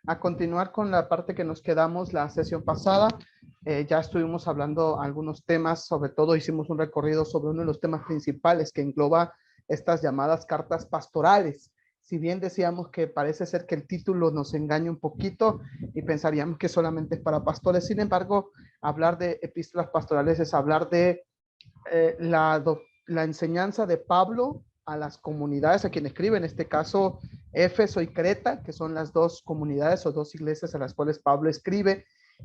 a continuar con la parte que nos quedamos la sesión pasada. Ya estuvimos hablando algunos temas, sobre todo hicimos un recorrido sobre uno de los temas principales que engloba estas llamadas cartas pastorales. Si bien decíamos que parece ser que el título nos engaña un poquito y pensaríamos que solamente es para pastores, sin embargo, hablar de epístolas pastorales es hablar de la enseñanza de Pablo a las comunidades a quien escribe, en este caso Éfeso y Creta, que son las dos comunidades o dos iglesias a las cuales Pablo escribe,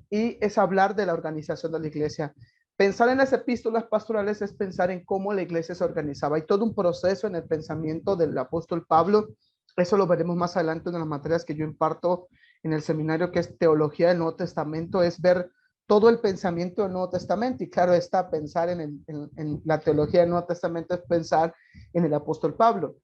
y es hablar de la organización de la iglesia. Pensar en las epístolas pastorales es pensar en cómo la iglesia se organizaba. Hay todo un proceso en el pensamiento del apóstol Pablo. Eso lo veremos más adelante en las materias que yo imparto en el seminario, que es Teología del Nuevo Testamento, es ver todo el pensamiento del Nuevo Testamento. Y claro está, pensar en la teología del Nuevo Testamento es pensar en el apóstol Pablo.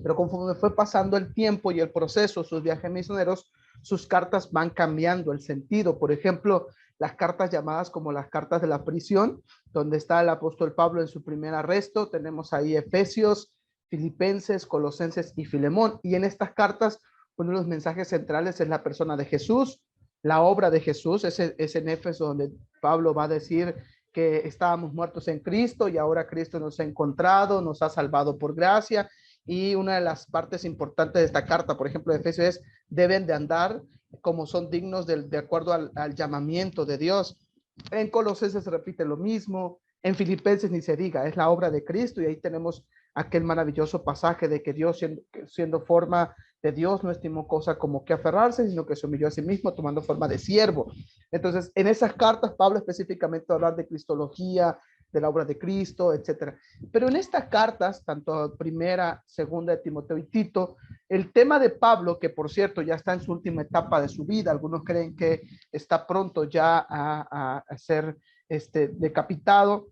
Pero conforme fue pasando el tiempo y el proceso, sus viajes misioneros, sus cartas van cambiando el sentido. Por ejemplo, las cartas llamadas como las cartas de la prisión, donde está el apóstol Pablo en su primer arresto. Tenemos ahí Efesios, Filipenses, Colosenses y Filemón. Y en estas cartas, uno de los mensajes centrales es la persona de Jesús, la obra de Jesús. Es en Éfeso donde Pablo va a decir que estábamos muertos en Cristo y ahora Cristo nos ha encontrado, nos ha salvado por gracia. Y una de las partes importantes de esta carta, por ejemplo, de Efesios, es deben de andar como son dignos de acuerdo al llamamiento de Dios. En Colosenses se repite lo mismo, en Filipenses ni se diga, es la obra de Cristo, y ahí tenemos aquel maravilloso pasaje de que Dios, siendo forma de Dios, no estimó cosa como que aferrarse, sino que se humilló a sí mismo tomando forma de siervo. Entonces, en esas cartas, Pablo específicamente habla de cristología, de la obra de Cristo, etcétera. Pero en estas cartas, tanto primera, segunda de Timoteo y Tito, el tema de Pablo, que por cierto ya está en su última etapa de su vida, algunos creen que está pronto ya a ser decapitado,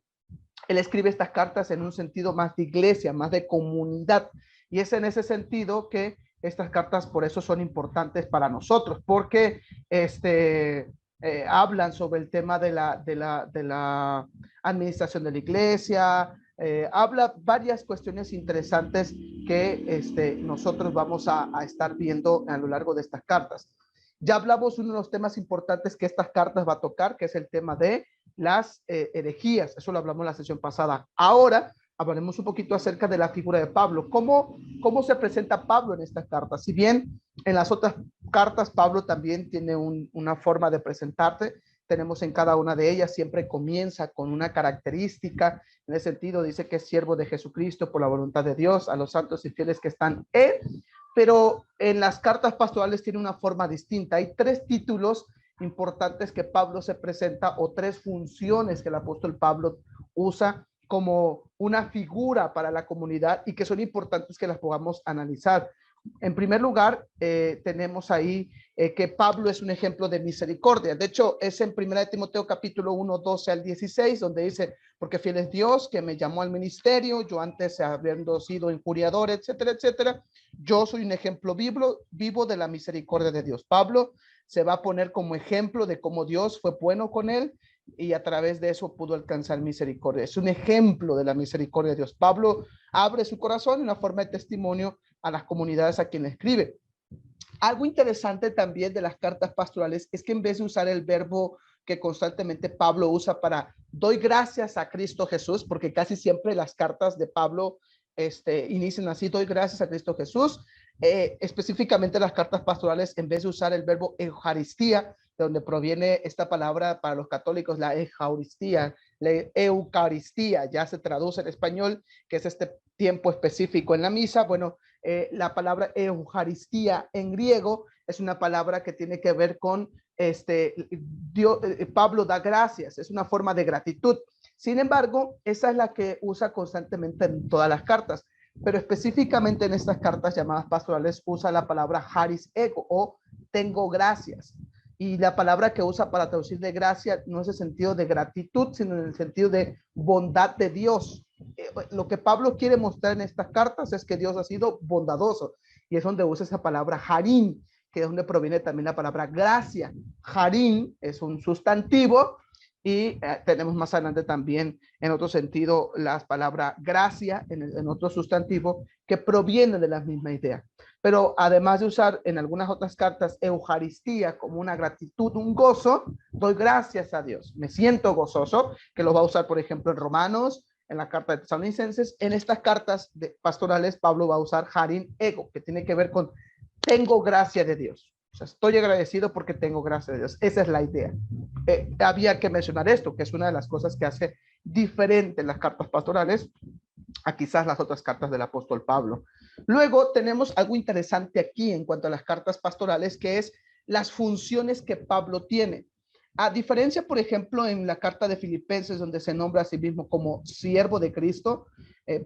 él escribe estas cartas en un sentido más de iglesia, más de comunidad, y es en ese sentido que estas cartas por eso son importantes para nosotros, porque hablan sobre el tema de la administración de la iglesia, habla varias cuestiones interesantes que nosotros vamos a estar viendo a lo largo de estas cartas. Ya hablamos de uno de los temas importantes que estas cartas va a tocar, que es el tema de las herejías. Eso lo hablamos en la sesión pasada. Ahora hablaremos un poquito acerca de la figura de Pablo. ¿Cómo se presenta Pablo en estas cartas? Si bien en las otras cartas Pablo también tiene una forma de presentarte, tenemos en cada una de ellas, siempre comienza con una característica, en ese sentido dice que es siervo de Jesucristo por la voluntad de Dios, a los santos y fieles que están en, pero en las cartas pastorales tiene una forma distinta. Hay tres títulos importantes que Pablo se presenta, o tres funciones que el apóstol Pablo usa como una figura para la comunidad y que son importantes que las podamos analizar. En primer lugar, tenemos ahí que Pablo es un ejemplo de misericordia. De hecho, es en 1 Timoteo capítulo 1, 12 al 16, donde dice, porque fiel es Dios que me llamó al ministerio, yo antes habiendo sido injuriador, etcétera, etcétera, yo soy un ejemplo vivo de la misericordia de Dios. Pablo se va a poner como ejemplo de cómo Dios fue bueno con él y a través de eso pudo alcanzar misericordia. Es un ejemplo de la misericordia de Dios. Pablo abre su corazón en una forma de testimonio a las comunidades a quien escribe. Algo interesante también de las cartas pastorales es que en vez de usar el verbo que constantemente Pablo usa para doy gracias a Cristo Jesús, porque casi siempre las cartas de Pablo inician así, doy gracias a Cristo Jesús, específicamente las cartas pastorales, en vez de usar el verbo Eucaristía, de donde proviene esta palabra para los católicos, la Eucaristía, ya se traduce en español, que es este tiempo específico en la misa. Bueno, la palabra Eucaristía en griego es una palabra que tiene que ver con Dios, Pablo da gracias, es una forma de gratitud. Sin embargo, esa es la que usa constantemente en todas las cartas, pero específicamente en estas cartas llamadas pastorales usa la palabra haris ego, o tengo gracias. Y la palabra que usa para traducir de gracia no es el sentido de gratitud, sino en el sentido de bondad de Dios. Lo que Pablo quiere mostrar en estas cartas es que Dios ha sido bondadoso, y es donde usa esa palabra harim, que es donde proviene también la palabra gracia. Harim es un sustantivo Y tenemos más adelante también, en otro sentido, las palabras gracia en otro sustantivo que proviene de la misma idea. Pero además de usar en algunas otras cartas Eucaristía como una gratitud, un gozo, doy gracias a Dios. Me siento gozoso, que lo va a usar, por ejemplo, en Romanos, en la carta de Tesalonicenses. En estas cartas pastorales, Pablo va a usar Harin Ego, que tiene que ver con tengo gracia de Dios. O sea, estoy agradecido porque tengo gracia de Dios. Esa es la idea. Había que mencionar esto, que es una de las cosas que hace diferente las cartas pastorales a quizás las otras cartas del apóstol Pablo. Luego tenemos algo interesante aquí en cuanto a las cartas pastorales, que es las funciones que Pablo tiene. A diferencia, por ejemplo, en la carta de Filipenses, donde se nombra a sí mismo como siervo de Cristo,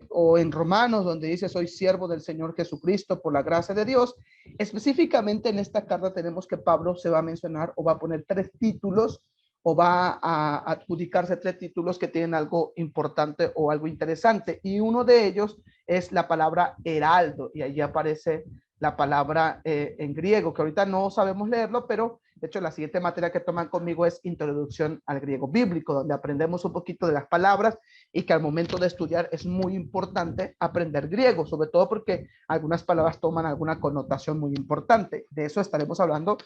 o en Romanos, donde dice soy siervo del Señor Jesucristo por la gracia de Dios, específicamente en esta carta tenemos que Pablo se va a mencionar o va a poner tres títulos o va a adjudicarse tres títulos que tienen algo importante o algo interesante. Y uno de ellos es la palabra heraldo, y allí aparece la palabra en griego, que ahorita no sabemos leerlo, pero de hecho la siguiente materia que toman conmigo es Introducción al Griego Bíblico, donde aprendemos un poquito de las palabras y que al momento de estudiar es muy importante aprender griego, sobre todo porque algunas palabras toman alguna connotación muy importante. De eso estaremos hablando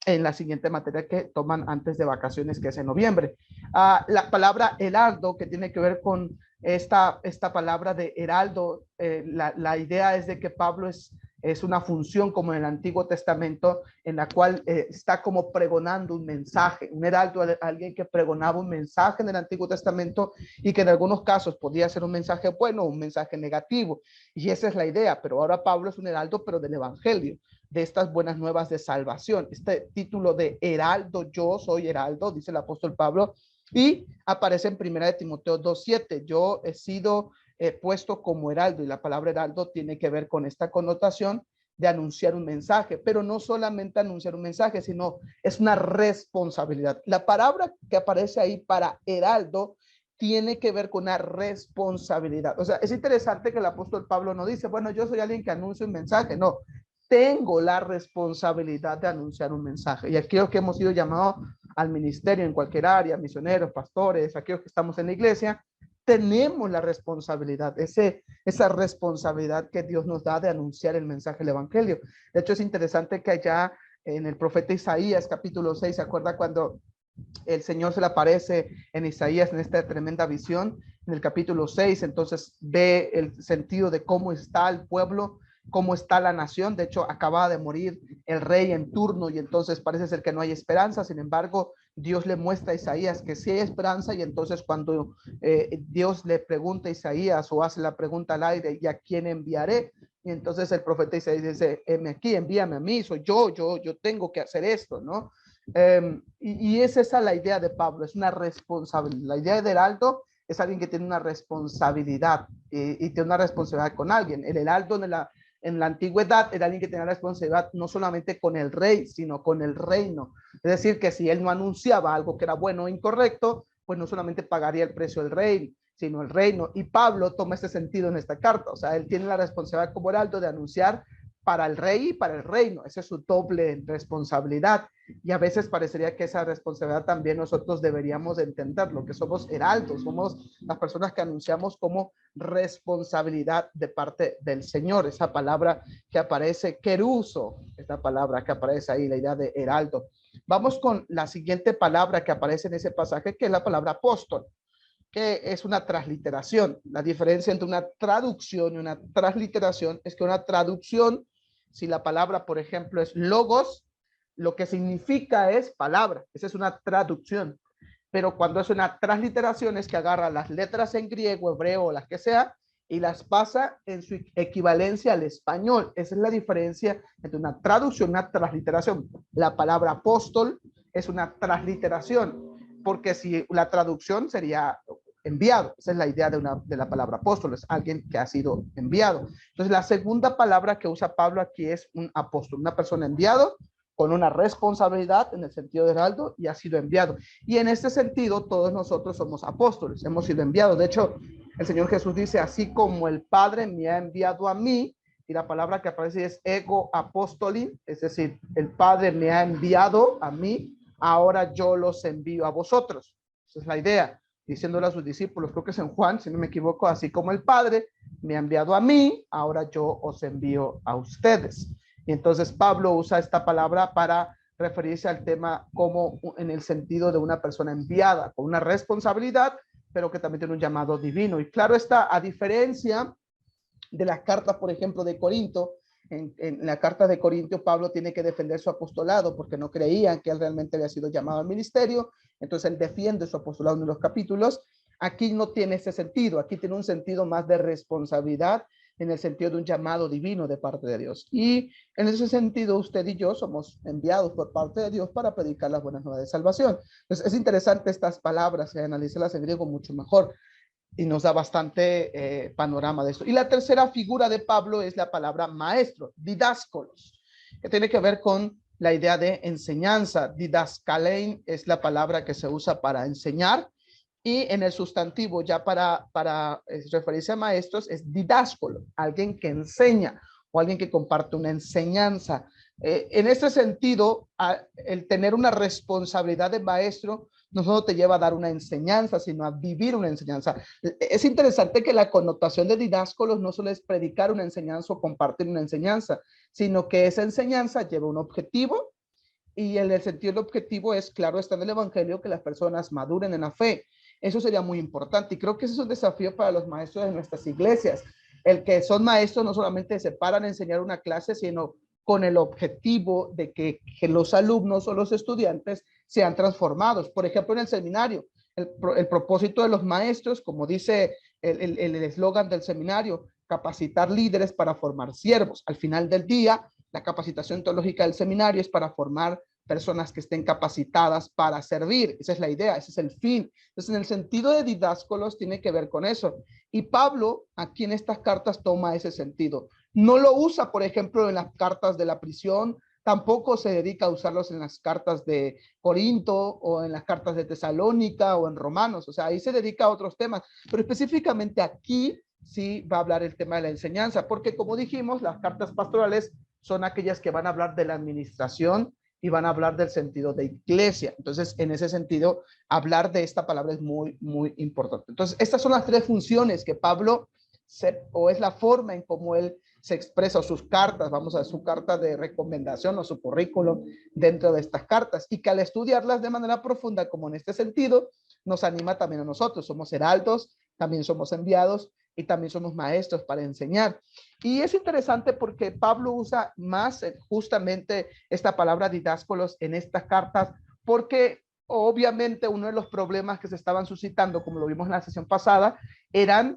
en la siguiente materia que toman antes de vacaciones, que es en noviembre. La palabra heraldo, que tiene que ver con esta palabra de heraldo, la idea es de que Pablo es una función como en el Antiguo Testamento en la cual está como pregonando un mensaje. Un heraldo, alguien que pregonaba un mensaje en el Antiguo Testamento y que en algunos casos podía ser un mensaje bueno o un mensaje negativo. Y esa es la idea, pero ahora Pablo es un heraldo, pero del Evangelio, de estas buenas nuevas de salvación. Este título de heraldo, yo soy heraldo, dice el apóstol Pablo, y aparece en 1 de Timoteo 2:7. Yo he sido puesto como heraldo, y la palabra heraldo tiene que ver con esta connotación de anunciar un mensaje, pero no solamente anunciar un mensaje, sino es una responsabilidad. La palabra que aparece ahí para heraldo tiene que ver con una responsabilidad. O sea, es interesante que el apóstol Pablo no dice, bueno, yo soy alguien que anuncia un mensaje, no, tengo la responsabilidad de anunciar un mensaje. Y aquí es que hemos sido llamados al ministerio en cualquier área, misioneros, pastores, aquellos que estamos en la iglesia, tenemos la responsabilidad, esa responsabilidad que Dios nos da de anunciar el mensaje del evangelio. De hecho, es interesante que allá en el profeta Isaías, capítulo 6, ¿se acuerda cuando el Señor se le aparece en Isaías en esta tremenda visión? En el capítulo 6, entonces ve el sentido de cómo está el pueblo, cómo está la nación. De hecho, acaba de morir el rey en turno y entonces parece ser que no hay esperanza. Sin embargo, Dios le muestra a Isaías que sí hay esperanza, y entonces cuando Dios le pregunta a Isaías o hace la pregunta al aire, ¿y a quién enviaré? Y entonces el profeta Isaías dice, aquí, envíame a mí, soy yo tengo que hacer esto, ¿no? Y es esa la idea de Pablo, es una responsabilidad. La idea de heraldo es alguien que tiene una responsabilidad y tiene una responsabilidad con alguien. El heraldo en la antigüedad era alguien que tenía responsabilidad no solamente con el rey, sino con el reino. Es decir, que si él no anunciaba algo que era bueno o incorrecto, pues no solamente pagaría el precio del rey, sino el reino. Y Pablo toma este sentido en esta carta. O sea, él tiene la responsabilidad como heraldo de anunciar para el rey y para el reino. Esa es su doble responsabilidad. Y a veces parecería que esa responsabilidad también nosotros deberíamos de entenderlo, que somos heraldos, somos las personas que anunciamos como responsabilidad de parte del Señor. Esa palabra que aparece, queruso, esta palabra que aparece ahí, la idea de heraldo. Vamos con la siguiente palabra que aparece en ese pasaje, que es la palabra apóstol, que es una transliteración. La diferencia entre una traducción y una transliteración es que una traducción, si la palabra, por ejemplo, es logos, lo que significa es palabra. Esa es una traducción. Pero cuando es una transliteración es que agarra las letras en griego, hebreo o las que sea y las pasa en su equivalencia al español. Esa es la diferencia entre una traducción y una transliteración. La palabra apóstol es una transliteración, porque si la traducción sería enviado. Esa es la idea de la palabra apóstol, es alguien que ha sido enviado. Entonces, la segunda palabra que usa Pablo aquí es un apóstol, una persona enviado con una responsabilidad en el sentido de heraldo y ha sido enviado. Y en este sentido, todos nosotros somos apóstoles, hemos sido enviados. De hecho, el Señor Jesús dice, así como el Padre me ha enviado a mí, y la palabra que aparece es ego apostoli, es decir, el Padre me ha enviado a mí, ahora yo los envío a vosotros. Esa es la idea, diciéndole a sus discípulos, creo que es en Juan, si no me equivoco, así como el Padre me ha enviado a mí, ahora yo os envío a ustedes. Y entonces Pablo usa esta palabra para referirse al tema como en el sentido de una persona enviada, con una responsabilidad, pero que también tiene un llamado divino. Y claro está, a diferencia de las cartas, por ejemplo, de Corinto, en la carta de Corinto, Pablo tiene que defender su apostolado porque no creían que él realmente había sido llamado al ministerio, entonces él defiende su apostolado en los capítulos. Aquí no tiene ese sentido, aquí tiene un sentido más de responsabilidad, en el sentido de un llamado divino de parte de Dios. Y en ese sentido, usted y yo somos enviados por parte de Dios para predicar las buenas nuevas de salvación. Entonces, es interesante estas palabras, analícelas en griego mucho mejor y nos da bastante panorama de esto. Y la tercera figura de Pablo es la palabra maestro, didáscolos, que tiene que ver con la idea de enseñanza. Didaskalein es la palabra que se usa para enseñar, y en el sustantivo ya para referirse a maestros es didáscolo, alguien que enseña o alguien que comparte una enseñanza. En este sentido, el tener una responsabilidad de maestro no solo te lleva a dar una enseñanza, sino a vivir una enseñanza. Es interesante que la connotación de didáscolos no solo es predicar una enseñanza o compartir una enseñanza, sino que esa enseñanza lleva un objetivo, y en el sentido del objetivo es, claro, está en el evangelio, que las personas maduren en la fe. Eso sería muy importante, y creo que ese es un desafío para los maestros de nuestras iglesias, el que son maestros no solamente se paran a enseñar una clase, sino con el objetivo de que los alumnos o los estudiantes sean transformados. Por ejemplo, en el seminario, el propósito de los maestros, como dice el eslogan del seminario, capacitar líderes para formar siervos. Al final del día, la capacitación teológica del seminario es para formar personas que estén capacitadas para servir. Esa es la idea, ese es el fin. Entonces, en el sentido de didáscolos tiene que ver con eso. Y Pablo aquí en estas cartas toma ese sentido. No lo usa, por ejemplo, en las cartas de la prisión, tampoco se dedica a usarlos en las cartas de Corinto o en las cartas de Tesalónica o en Romanos. O sea, ahí se dedica a otros temas, pero específicamente aquí sí va a hablar el tema de la enseñanza, porque como dijimos, las cartas pastorales son aquellas que van a hablar de la administración y van a hablar del sentido de iglesia. Entonces, en ese sentido, hablar de esta palabra es muy, muy importante. Entonces, estas son las tres funciones que Pablo, o es la forma en cómo él se expresa, sus cartas, vamos a ver, su carta de recomendación o su currículum dentro de estas cartas, y que al estudiarlas de manera profunda, como en este sentido, nos anima también a nosotros. Somos heraldos, también somos enviados y también somos maestros para enseñar. Y es interesante porque Pablo usa más justamente esta palabra didáscolos en estas cartas, porque obviamente uno de los problemas que se estaban suscitando, como lo vimos en la sesión pasada, eran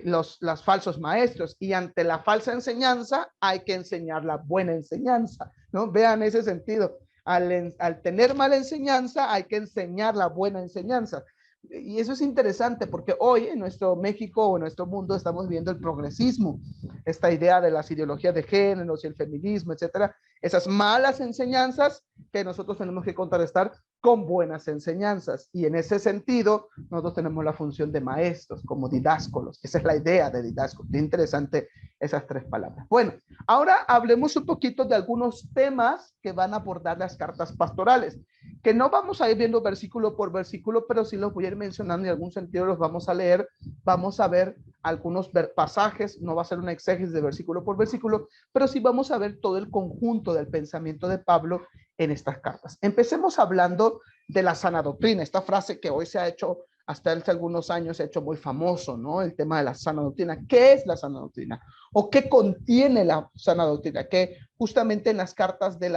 los falsos maestros, y ante la falsa enseñanza hay que enseñar la buena enseñanza, ¿no? Vean ese sentido. Al tener mala enseñanza hay que enseñar la buena enseñanza. Y eso es interesante porque hoy en nuestro México o en nuestro mundo estamos viendo el progresismo, esta idea de las ideologías de géneros y el feminismo, etcétera, esas malas enseñanzas que nosotros tenemos que contrarrestar con buenas enseñanzas. Y en ese sentido, nosotros tenemos la función de maestros, como didáscolos. Esa es la idea de didáscolos. Es interesante esas tres palabras. Bueno, ahora hablemos un poquito de algunos temas que van a abordar las cartas pastorales, que no vamos a ir viendo versículo por versículo, pero sí los voy a ir mencionando y en algún sentido los vamos a leer. Vamos a ver algunos pasajes, no va a ser una exégesis de versículo por versículo, pero sí vamos a ver todo el conjunto del pensamiento de Pablo en estas cartas. Empecemos hablando de la sana doctrina, esta frase que hoy se ha hecho, hasta hace algunos años se ha hecho muy famoso, ¿no? El tema de la sana doctrina. ¿Qué es la sana doctrina? ¿O qué contiene la sana doctrina? Que justamente en las cartas de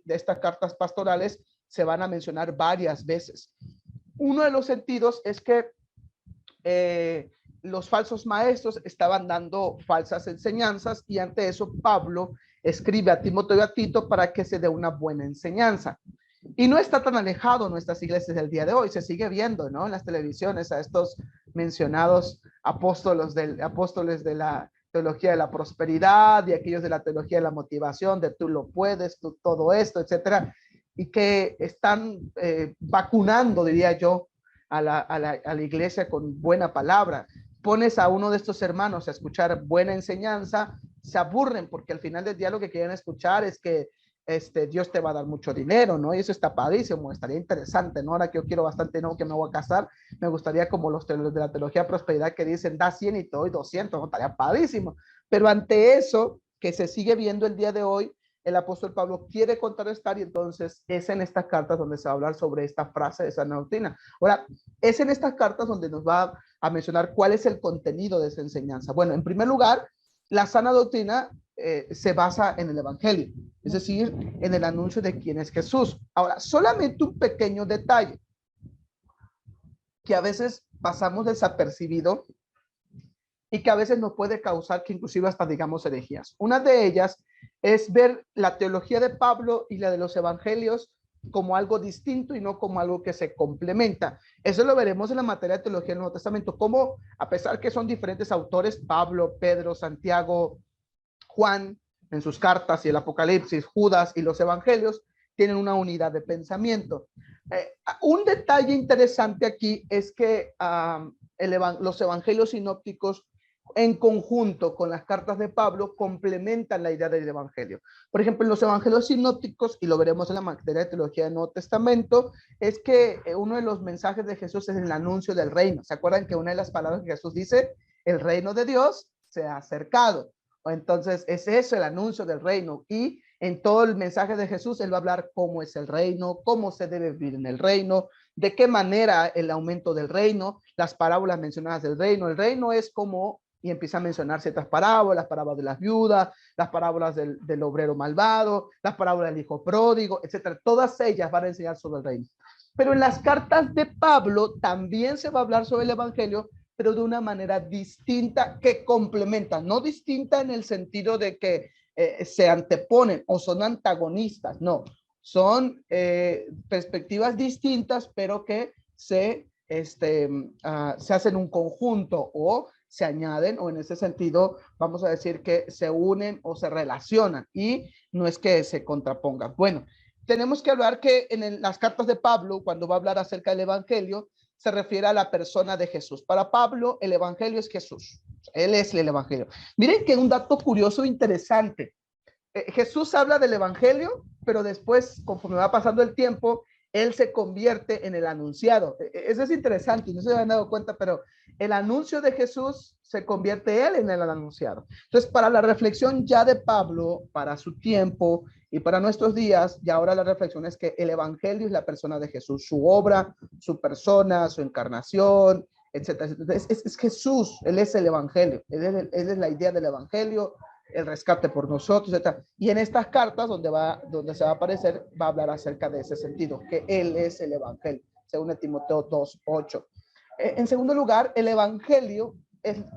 estas cartas pastorales se van a mencionar varias veces. Uno de los sentidos es que los falsos maestros estaban dando falsas enseñanzas, y ante eso Pablo escribe a Timoteo y a Tito para que se dé una buena enseñanza. Y no está tan alejado en nuestras iglesias del día de hoy, se sigue viendo, ¿no? En las televisiones a estos mencionados apóstoles de la teología de la prosperidad y aquellos de la teología de la motivación, de tú lo puedes, tú todo esto, etcétera, y que están vacunando, diría yo, a la iglesia con buena palabra. Pones a uno de estos hermanos a escuchar buena enseñanza, se aburren porque al final del día lo que quieren escuchar es que Dios te va a dar mucho dinero, ¿no? Y eso está padrísimo, estaría interesante, ¿no? Ahora que yo quiero bastante, ¿no? Que me voy a casar, me gustaría como los de la teología de prosperidad que dicen, da 100 y te doy 200, ¿no? Estaría padrísimo. Pero ante eso, que se sigue viendo el día de hoy, el apóstol Pablo quiere contrarrestar y entonces es en estas cartas donde se va a hablar sobre esta frase de sana doctrina. Ahora, es en estas cartas donde nos va a mencionar cuál es el contenido de esa enseñanza. Bueno, en primer lugar, la sana doctrina se basa en el evangelio, es decir, en el anuncio de quién es Jesús. Ahora, solamente un pequeño detalle que a veces pasamos desapercibido y que a veces nos puede causar que inclusive hasta digamos herejías. Una de ellas es ver la teología de Pablo y la de los evangelios como algo distinto y no como algo que se complementa. Eso lo veremos en la materia de teología del Nuevo Testamento, como a pesar que son diferentes autores, Pablo, Pedro, Santiago, Juan, en sus cartas y el Apocalipsis, Judas y los evangelios, tienen una unidad de pensamiento. Un detalle interesante aquí es que los evangelios sinópticos en conjunto con las cartas de Pablo complementan la idea del evangelio. Por ejemplo, en los evangelios sinópticos, y lo veremos en la materia de teología del Nuevo Testamento, es que uno de los mensajes de Jesús es el anuncio del reino. ¿Se acuerdan que una de las palabras que Jesús dice, el reino de Dios se ha acercado? Entonces, es eso el anuncio del reino. Y en todo el mensaje de Jesús, él va a hablar cómo es el reino, cómo se debe vivir en el reino, de qué manera el aumento del reino, las parábolas mencionadas del reino. El reino es como, y empieza a mencionar ciertas parábolas, parábolas de las viudas, las parábolas del obrero malvado, las parábolas del hijo pródigo, etcétera. Todas ellas van a enseñar sobre el reino. Pero en las cartas de Pablo también se va a hablar sobre el evangelio, pero de una manera distinta que complementa, no distinta en el sentido de que se anteponen o son antagonistas, no, son perspectivas distintas, pero que se hacen un conjunto o se añaden, o en ese sentido vamos a decir que se unen o se relacionan y no es que se contrapongan. Bueno, tenemos que hablar que en las cartas de Pablo, cuando va a hablar acerca del evangelio, se refiere a la persona de Jesús. Para Pablo, el evangelio es Jesús. Él es el evangelio. Miren que un dato curioso e interesante. Jesús habla del evangelio, pero después, conforme va pasando el tiempo, él se convierte en el anunciado. Eso es interesante, no se han dado cuenta, pero el anuncio de Jesús se convierte él en el anunciado. Entonces, para la reflexión ya de Pablo, para su tiempo y para nuestros días, ya ahora la reflexión es que el evangelio es la persona de Jesús, su obra, su persona, su encarnación, etcétera. Es Jesús, él es el evangelio, él es la idea del evangelio, el rescate por nosotros, etc. Y en estas cartas donde se va a aparecer, va a hablar acerca de ese sentido, que él es el evangelio, según Timoteo 2:8. En segundo lugar, el evangelio,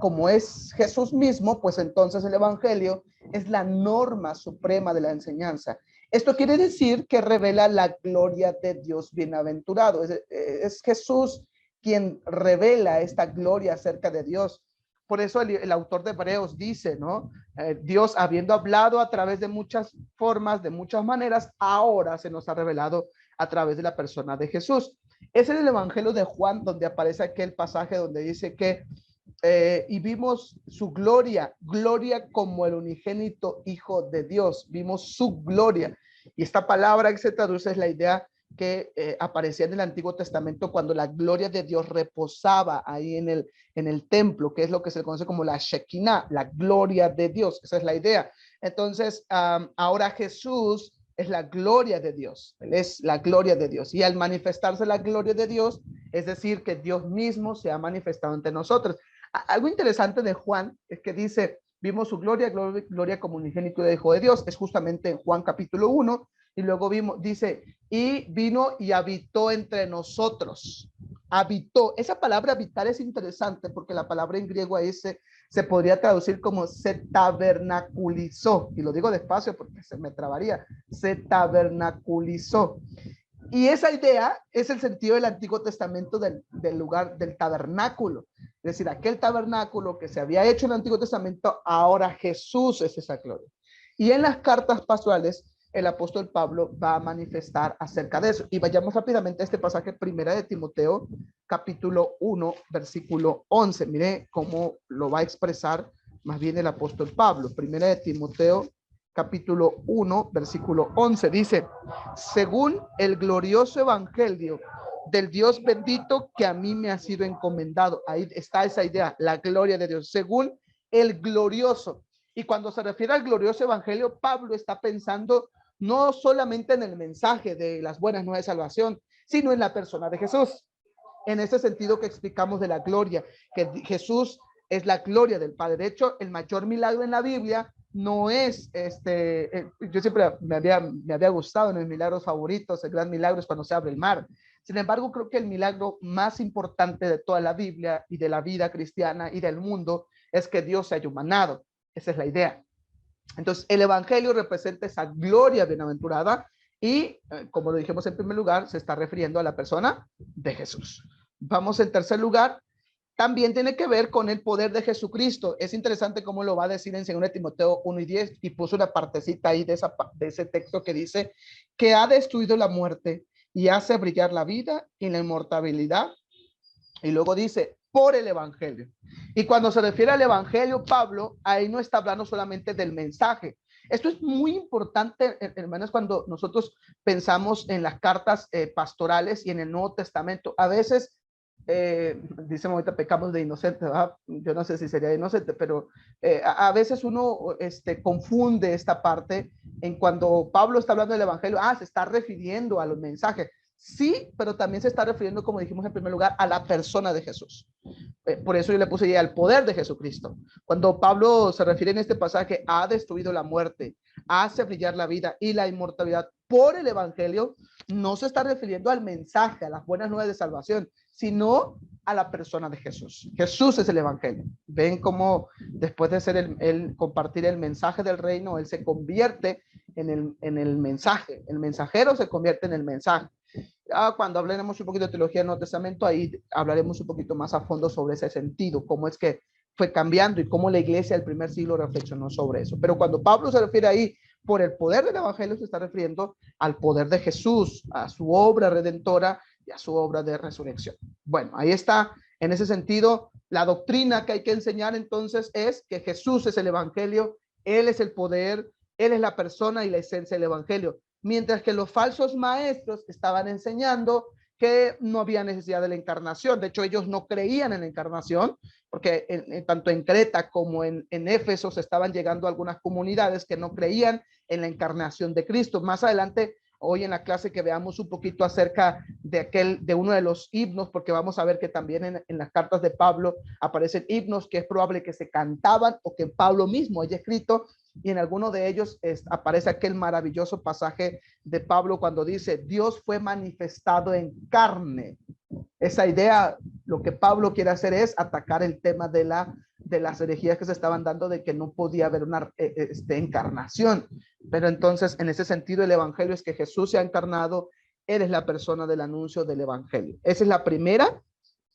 como es Jesús mismo, pues entonces el evangelio es la norma suprema de la enseñanza. Esto quiere decir que revela la gloria de Dios bienaventurado. Es Jesús quien revela esta gloria acerca de Dios. Por eso el autor de Hebreos dice, ¿no? Dios, habiendo hablado a través de muchas formas, de muchas maneras, ahora se nos ha revelado a través de la persona de Jesús. Es en el Evangelio de Juan donde aparece aquel pasaje donde dice que y vimos su gloria, gloria como el unigénito Hijo de Dios, vimos su gloria. Y esta palabra que se traduce es la idea que aparecía en el Antiguo Testamento cuando la gloria de Dios reposaba ahí en el templo, que es lo que se conoce como la Shekinah, la gloria de Dios. Esa es la idea. Entonces, ahora Jesús es la gloria de Dios. Él es la gloria de Dios. Y al manifestarse la gloria de Dios, es decir, que Dios mismo se ha manifestado entre nosotros. Algo interesante de Juan es que dice, vimos su gloria, gloria como unigénito de Hijo de Dios. Es justamente en Juan capítulo 1. Y luego dice, y vino y habitó entre nosotros. Habitó. Esa palabra habitar es interesante porque la palabra en griego ahí se podría traducir como se tabernaculizó. Y lo digo despacio porque se me trabaría. Se tabernaculizó. Y esa idea es el sentido del Antiguo Testamento del lugar del tabernáculo. Es decir, aquel tabernáculo que se había hecho en el Antiguo Testamento, ahora Jesús es esa gloria. Y en las cartas pastorales, el apóstol Pablo va a manifestar acerca de eso. Y vayamos rápidamente a este pasaje, primera de Timoteo, capítulo 1, versículo 11. Mire cómo lo va a expresar más bien el apóstol Pablo. Primera de Timoteo, capítulo 1, versículo 11. Dice, según el glorioso evangelio del Dios bendito que a mí me ha sido encomendado. Ahí está esa idea, la gloria de Dios, según el glorioso. Y cuando se refiere al glorioso evangelio, Pablo está pensando no solamente en el mensaje de las buenas nuevas de salvación, sino en la persona de Jesús. En ese sentido que explicamos de la gloria, que Jesús es la gloria del Padre. De hecho, el mayor milagro en la Biblia no es yo siempre me había gustado en mis milagros favoritos, el gran milagro es cuando se abre el mar. Sin embargo, creo que el milagro más importante de toda la Biblia y de la vida cristiana y del mundo es que Dios se haya humanado. Esa es la idea. Entonces, el evangelio representa esa gloria bienaventurada y, como lo dijimos en primer lugar, se está refiriendo a la persona de Jesús. Vamos en tercer lugar, también tiene que ver con el poder de Jesucristo. Es interesante cómo lo va a decir en 2 Timoteo 1:10 y puso una partecita ahí de ese texto que dice que ha destruido la muerte y hace brillar la vida y la inmortalidad. Y luego dice, por el evangelio. Y cuando se refiere al evangelio, Pablo ahí no está hablando solamente del mensaje. Esto es muy importante, hermanos, cuando nosotros pensamos en las cartas pastorales y en el Nuevo Testamento. A veces, dicen ahorita pecamos de inocente, ¿verdad? Yo no sé si sería inocente, pero a veces uno confunde esta parte en cuando Pablo está hablando del evangelio, se está refiriendo a los mensajes. Sí, pero también se está refiriendo, como dijimos en primer lugar, a la persona de Jesús. Por eso yo le puse ya el poder de Jesucristo. Cuando Pablo se refiere en este pasaje, ha destruido la muerte, hace brillar la vida y la inmortalidad por el evangelio, no se está refiriendo al mensaje, a las buenas nuevas de salvación, sino a la persona de Jesús. Jesús es el evangelio. Ven cómo después de ser el compartir el mensaje del reino, él se convierte en el mensaje. El mensajero se convierte en el mensaje. Cuando hablaremos un poquito de teología del Nuevo Testamento, ahí hablaremos un poquito más a fondo sobre ese sentido, cómo es que fue cambiando y cómo la iglesia del primer siglo reflexionó sobre eso. Pero cuando Pablo se refiere ahí por el poder del evangelio, se está refiriendo al poder de Jesús, a su obra redentora y a su obra de resurrección. Bueno, ahí está. En ese sentido, la doctrina que hay que enseñar entonces es que Jesús es el evangelio, Él es el poder, Él es la persona y la esencia del evangelio. Mientras que los falsos maestros estaban enseñando que no había necesidad de la encarnación. De hecho, ellos no creían en la encarnación, porque tanto en Creta como en Éfeso se estaban llegando algunas comunidades que no creían en la encarnación de Cristo. Más adelante, hoy en la clase, que veamos un poquito acerca de uno de los himnos, porque vamos a ver que también en las cartas de Pablo aparecen himnos que es probable que se cantaban o que Pablo mismo haya escrito, y en alguno de ellos aparece aquel maravilloso pasaje de Pablo cuando dice, Dios fue manifestado en carne. Esa idea, lo que Pablo quiere hacer es atacar el tema de las herejías que se estaban dando de que no podía haber una encarnación. Pero entonces, en ese sentido, el evangelio es que Jesús se ha encarnado, Él es la persona del anuncio del evangelio. Esa es la primera,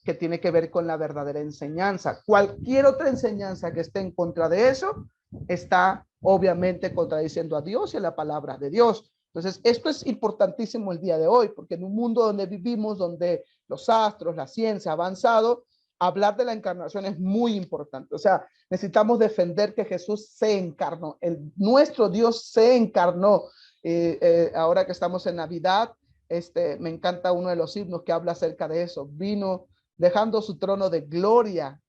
que tiene que ver con la verdadera enseñanza. Cualquier otra enseñanza que esté en contra de eso está obviamente contradiciendo a Dios y a la palabra de Dios. Entonces, esto es importantísimo el día de hoy, porque en un mundo donde vivimos, donde los astros, la ciencia ha avanzado, hablar de la encarnación es muy importante. O sea, necesitamos defender que Jesús se encarnó, nuestro Dios se encarnó. Ahora que estamos en Navidad, me encanta uno de los himnos que habla acerca de eso. Vino dejando su trono de gloria,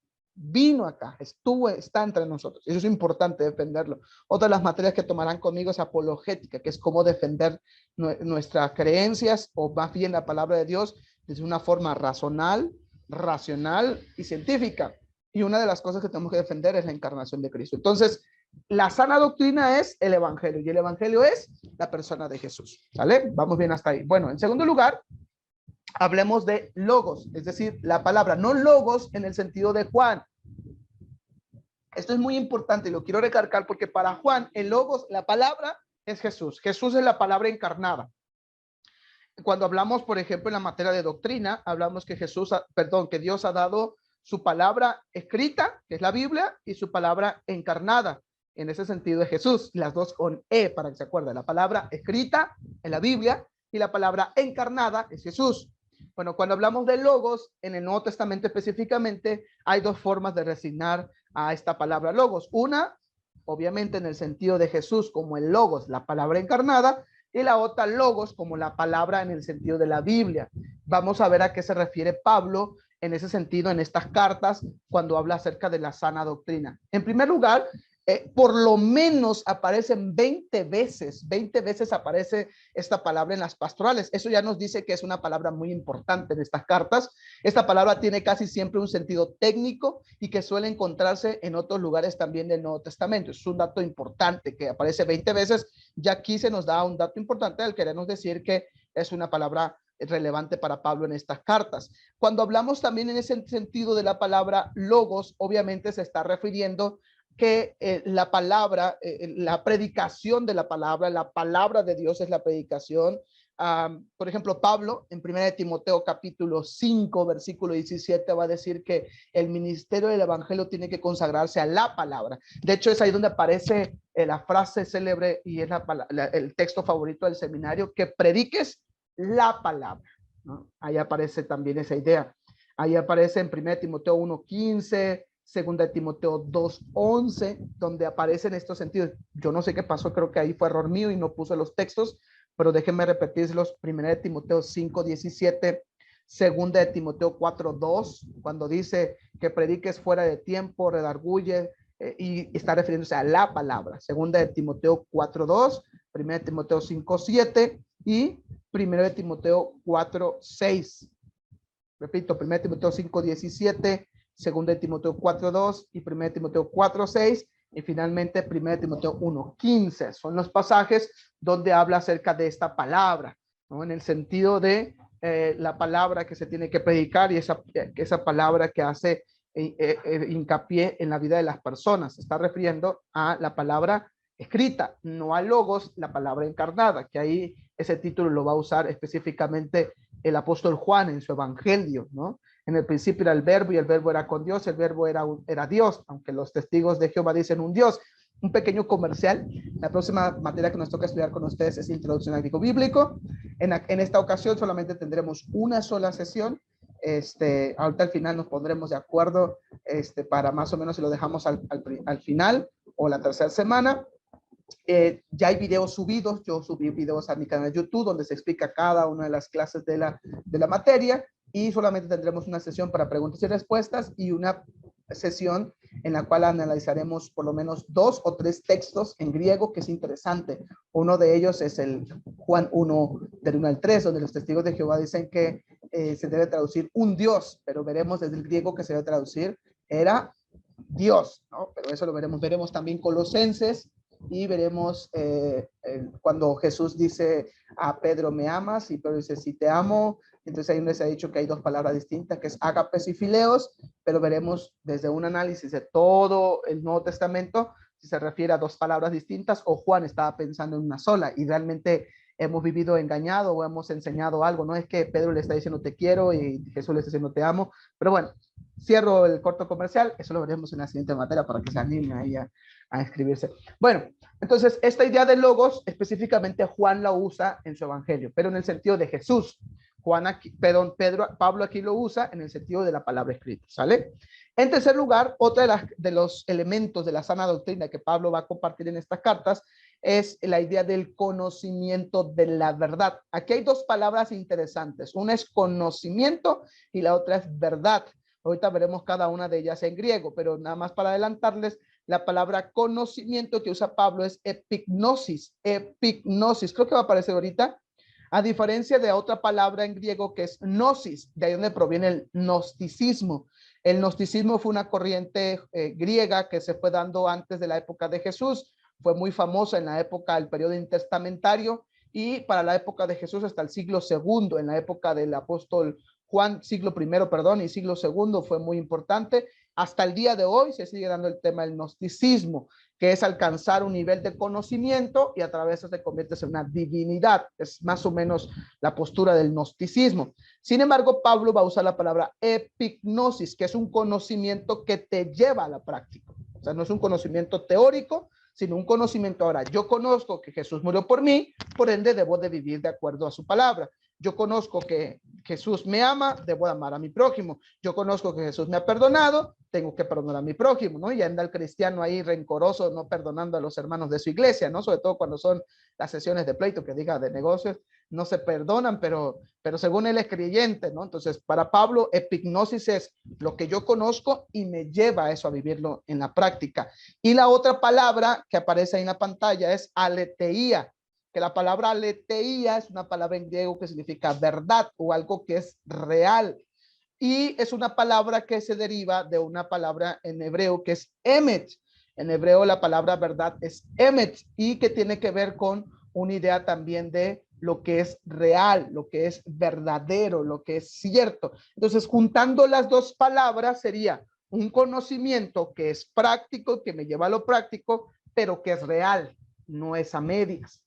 vino acá, está entre nosotros. Eso es importante defenderlo. Otra de las materias que tomarán conmigo es apologética, que es cómo defender nuestras creencias, o más bien la palabra de Dios, desde una forma racional y científica. Y una de las cosas que tenemos que defender es la encarnación de Cristo. Entonces, la sana doctrina es el evangelio, y el evangelio es la persona de Jesús. ¿Sale? Vamos bien hasta ahí. Bueno, en segundo lugar, hablemos de logos, es decir, la palabra, no logos en el sentido de Juan. Esto es muy importante y lo quiero recalcar porque para Juan el logos, la palabra es Jesús. Jesús es la palabra encarnada. Cuando hablamos, por ejemplo, en la materia de doctrina, hablamos que que Dios ha dado su palabra escrita, que es la Biblia, y su palabra encarnada. En ese sentido es Jesús, las dos con para que se acuerde. La palabra escrita en la Biblia y la palabra encarnada es Jesús. Bueno, cuando hablamos de logos, en el Nuevo Testamento específicamente, hay dos formas de resignar a esta palabra logos. Una, obviamente en el sentido de Jesús como el logos, la palabra encarnada, y la otra logos como la palabra en el sentido de la Biblia. Vamos a ver a qué se refiere Pablo en ese sentido en estas cartas cuando habla acerca de la sana doctrina. En primer lugar, por lo menos aparecen 20 veces aparece esta palabra en las pastorales. Eso ya nos dice que es una palabra muy importante en estas cartas. Esta palabra tiene casi siempre un sentido técnico y que suele encontrarse en otros lugares también del Nuevo Testamento. Es un dato importante que aparece 20 veces. Ya aquí se nos da un dato importante al querernos decir que es una palabra relevante para Pablo en estas cartas. Cuando hablamos también en ese sentido de la palabra logos, obviamente se está refiriendo que la palabra, la predicación de la palabra de Dios es la predicación. Por ejemplo, Pablo en 1 Timoteo capítulo 5, versículo 17 va a decir que el ministerio del evangelio tiene que consagrarse a la palabra. De hecho, es ahí donde aparece la frase célebre y es el texto favorito del seminario, que prediques la palabra, ¿no? Ahí aparece también esa idea. Ahí aparece en 1 Timoteo 1:15, 2 Timoteo 2:11, donde aparecen estos sentidos. Yo no sé qué pasó, creo que ahí fue error mío y no puse los textos, pero déjenme repetirlos. 1 Timoteo 5:17, 2 Timoteo 4:2, cuando dice que prediques fuera de tiempo, redarguye, y está refiriéndose a la palabra. 2 Timoteo 4:2, 1 Timoteo 5:7 y 1 Timoteo 4:6. Repito, 1 Timoteo 5:17, 2 Timoteo 4:2 y 1 Timoteo 4:6 y finalmente 1 Timoteo 1:15. Son los pasajes donde habla acerca de esta palabra, ¿no? En el sentido de la palabra que se tiene que predicar y esa palabra que hace hincapié en la vida de las personas. Se está refiriendo a la palabra escrita, no a logos, la palabra encarnada, que ahí ese título lo va a usar específicamente el apóstol Juan en su evangelio, ¿no? En el principio era el verbo y el verbo era con Dios, el verbo era Dios, aunque los testigos de Jehová dicen un Dios. Un pequeño comercial. La próxima materia que nos toca estudiar con ustedes es Introducción al Griego Bíblico. En esta ocasión solamente tendremos una sola sesión. Ahorita al final nos pondremos de acuerdo para más o menos si lo dejamos al final o la tercera semana. Ya hay videos subidos. Yo subí videos a mi canal de YouTube donde se explica cada una de las clases de la materia y solamente tendremos una sesión para preguntas y respuestas y una sesión en la cual analizaremos por lo menos 2 o 3 textos en griego, que es interesante. Uno de ellos es el Juan 1 del 1 al 3, donde los testigos de Jehová dicen que se debe traducir un Dios, pero veremos desde el griego que se debe traducir era Dios, ¿no? Pero eso lo veremos. Veremos también Colosenses y veremos cuando Jesús dice a Pedro, ¿me amas? Y Pedro dice, sí te amo. Entonces ahí donde se ha dicho que hay 2 palabras distintas, que es ágapes y fileos, pero veremos desde un análisis de todo el Nuevo Testamento si se refiere a 2 palabras distintas o Juan estaba pensando en una sola y realmente hemos vivido engañado o hemos enseñado algo. No es que Pedro le está diciendo te quiero y Jesús le está diciendo te amo, pero bueno, cierro el corto comercial. Eso lo veremos en la siguiente materia para que se anime ahí a inscribirse. Bueno, entonces esta idea de logos específicamente Juan la usa en su evangelio, pero en el sentido de Jesús. Pablo aquí lo usa en el sentido de la palabra escrita, ¿sale? En tercer lugar, otra de los elementos de la sana doctrina que Pablo va a compartir en estas cartas es la idea del conocimiento de la verdad. Aquí hay 2 palabras interesantes. Una es conocimiento y la otra es verdad. Ahorita veremos cada una de ellas en griego, pero nada más para adelantarles, la palabra conocimiento que usa Pablo es epignosis. Epignosis, creo que va a aparecer ahorita. A diferencia de otra palabra en griego que es gnosis, de ahí donde proviene el gnosticismo. El gnosticismo fue una corriente griega que se fue dando antes de la época de Jesús. Fue muy famosa en la época del periodo intertestamentario y para la época de Jesús hasta el siglo segundo, en la época del apóstol Juan, siglo primero, perdón, y siglo segundo fue muy importante. Hasta el día de hoy se sigue dando el tema del gnosticismo, que es alcanzar un nivel de conocimiento y a través de eso te conviertes en una divinidad. Es más o menos la postura del gnosticismo. Sin embargo, Pablo va a usar la palabra epignosis, que es un conocimiento que te lleva a la práctica. O sea, no es un conocimiento teórico, sino un conocimiento. Ahora, yo conozco que Jesús murió por mí, por ende debo de vivir de acuerdo a su palabra. Yo conozco que Jesús me ama, debo amar a mi prójimo. Yo conozco que Jesús me ha perdonado, tengo que perdonar a mi prójimo, ¿no? Y anda el cristiano ahí rencoroso, no perdonando a los hermanos de su iglesia, ¿no? Sobre todo cuando son las sesiones de pleito, que diga de negocios, no se perdonan, pero según él es creyente, ¿no? Entonces, para Pablo, epignosis es lo que yo conozco y me lleva a eso, a vivirlo en la práctica. Y la otra palabra que aparece ahí en la pantalla es aletheia, que la palabra aletheia es una palabra en griego que significa verdad o algo que es real. Y es una palabra que se deriva de una palabra en hebreo que es emet. En hebreo la palabra verdad es emet y que tiene que ver con una idea también de lo que es real, lo que es verdadero, lo que es cierto. Entonces, juntando las dos palabras sería un conocimiento que es práctico, que me lleva a lo práctico, pero que es real, no es a medias.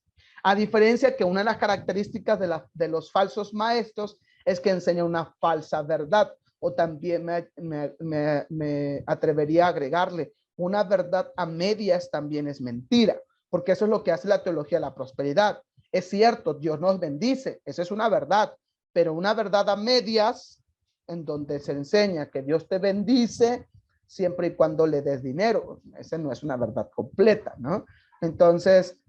A diferencia que una de las características de los falsos maestros es que enseña una falsa verdad, o también me atrevería a agregarle, una verdad a medias también es mentira, porque eso es lo que hace la teología de la prosperidad. Es cierto, Dios nos bendice, esa es una verdad, pero una verdad a medias en donde se enseña que Dios te bendice siempre y cuando le des dinero, esa no es una verdad completa, ¿no? Entonces,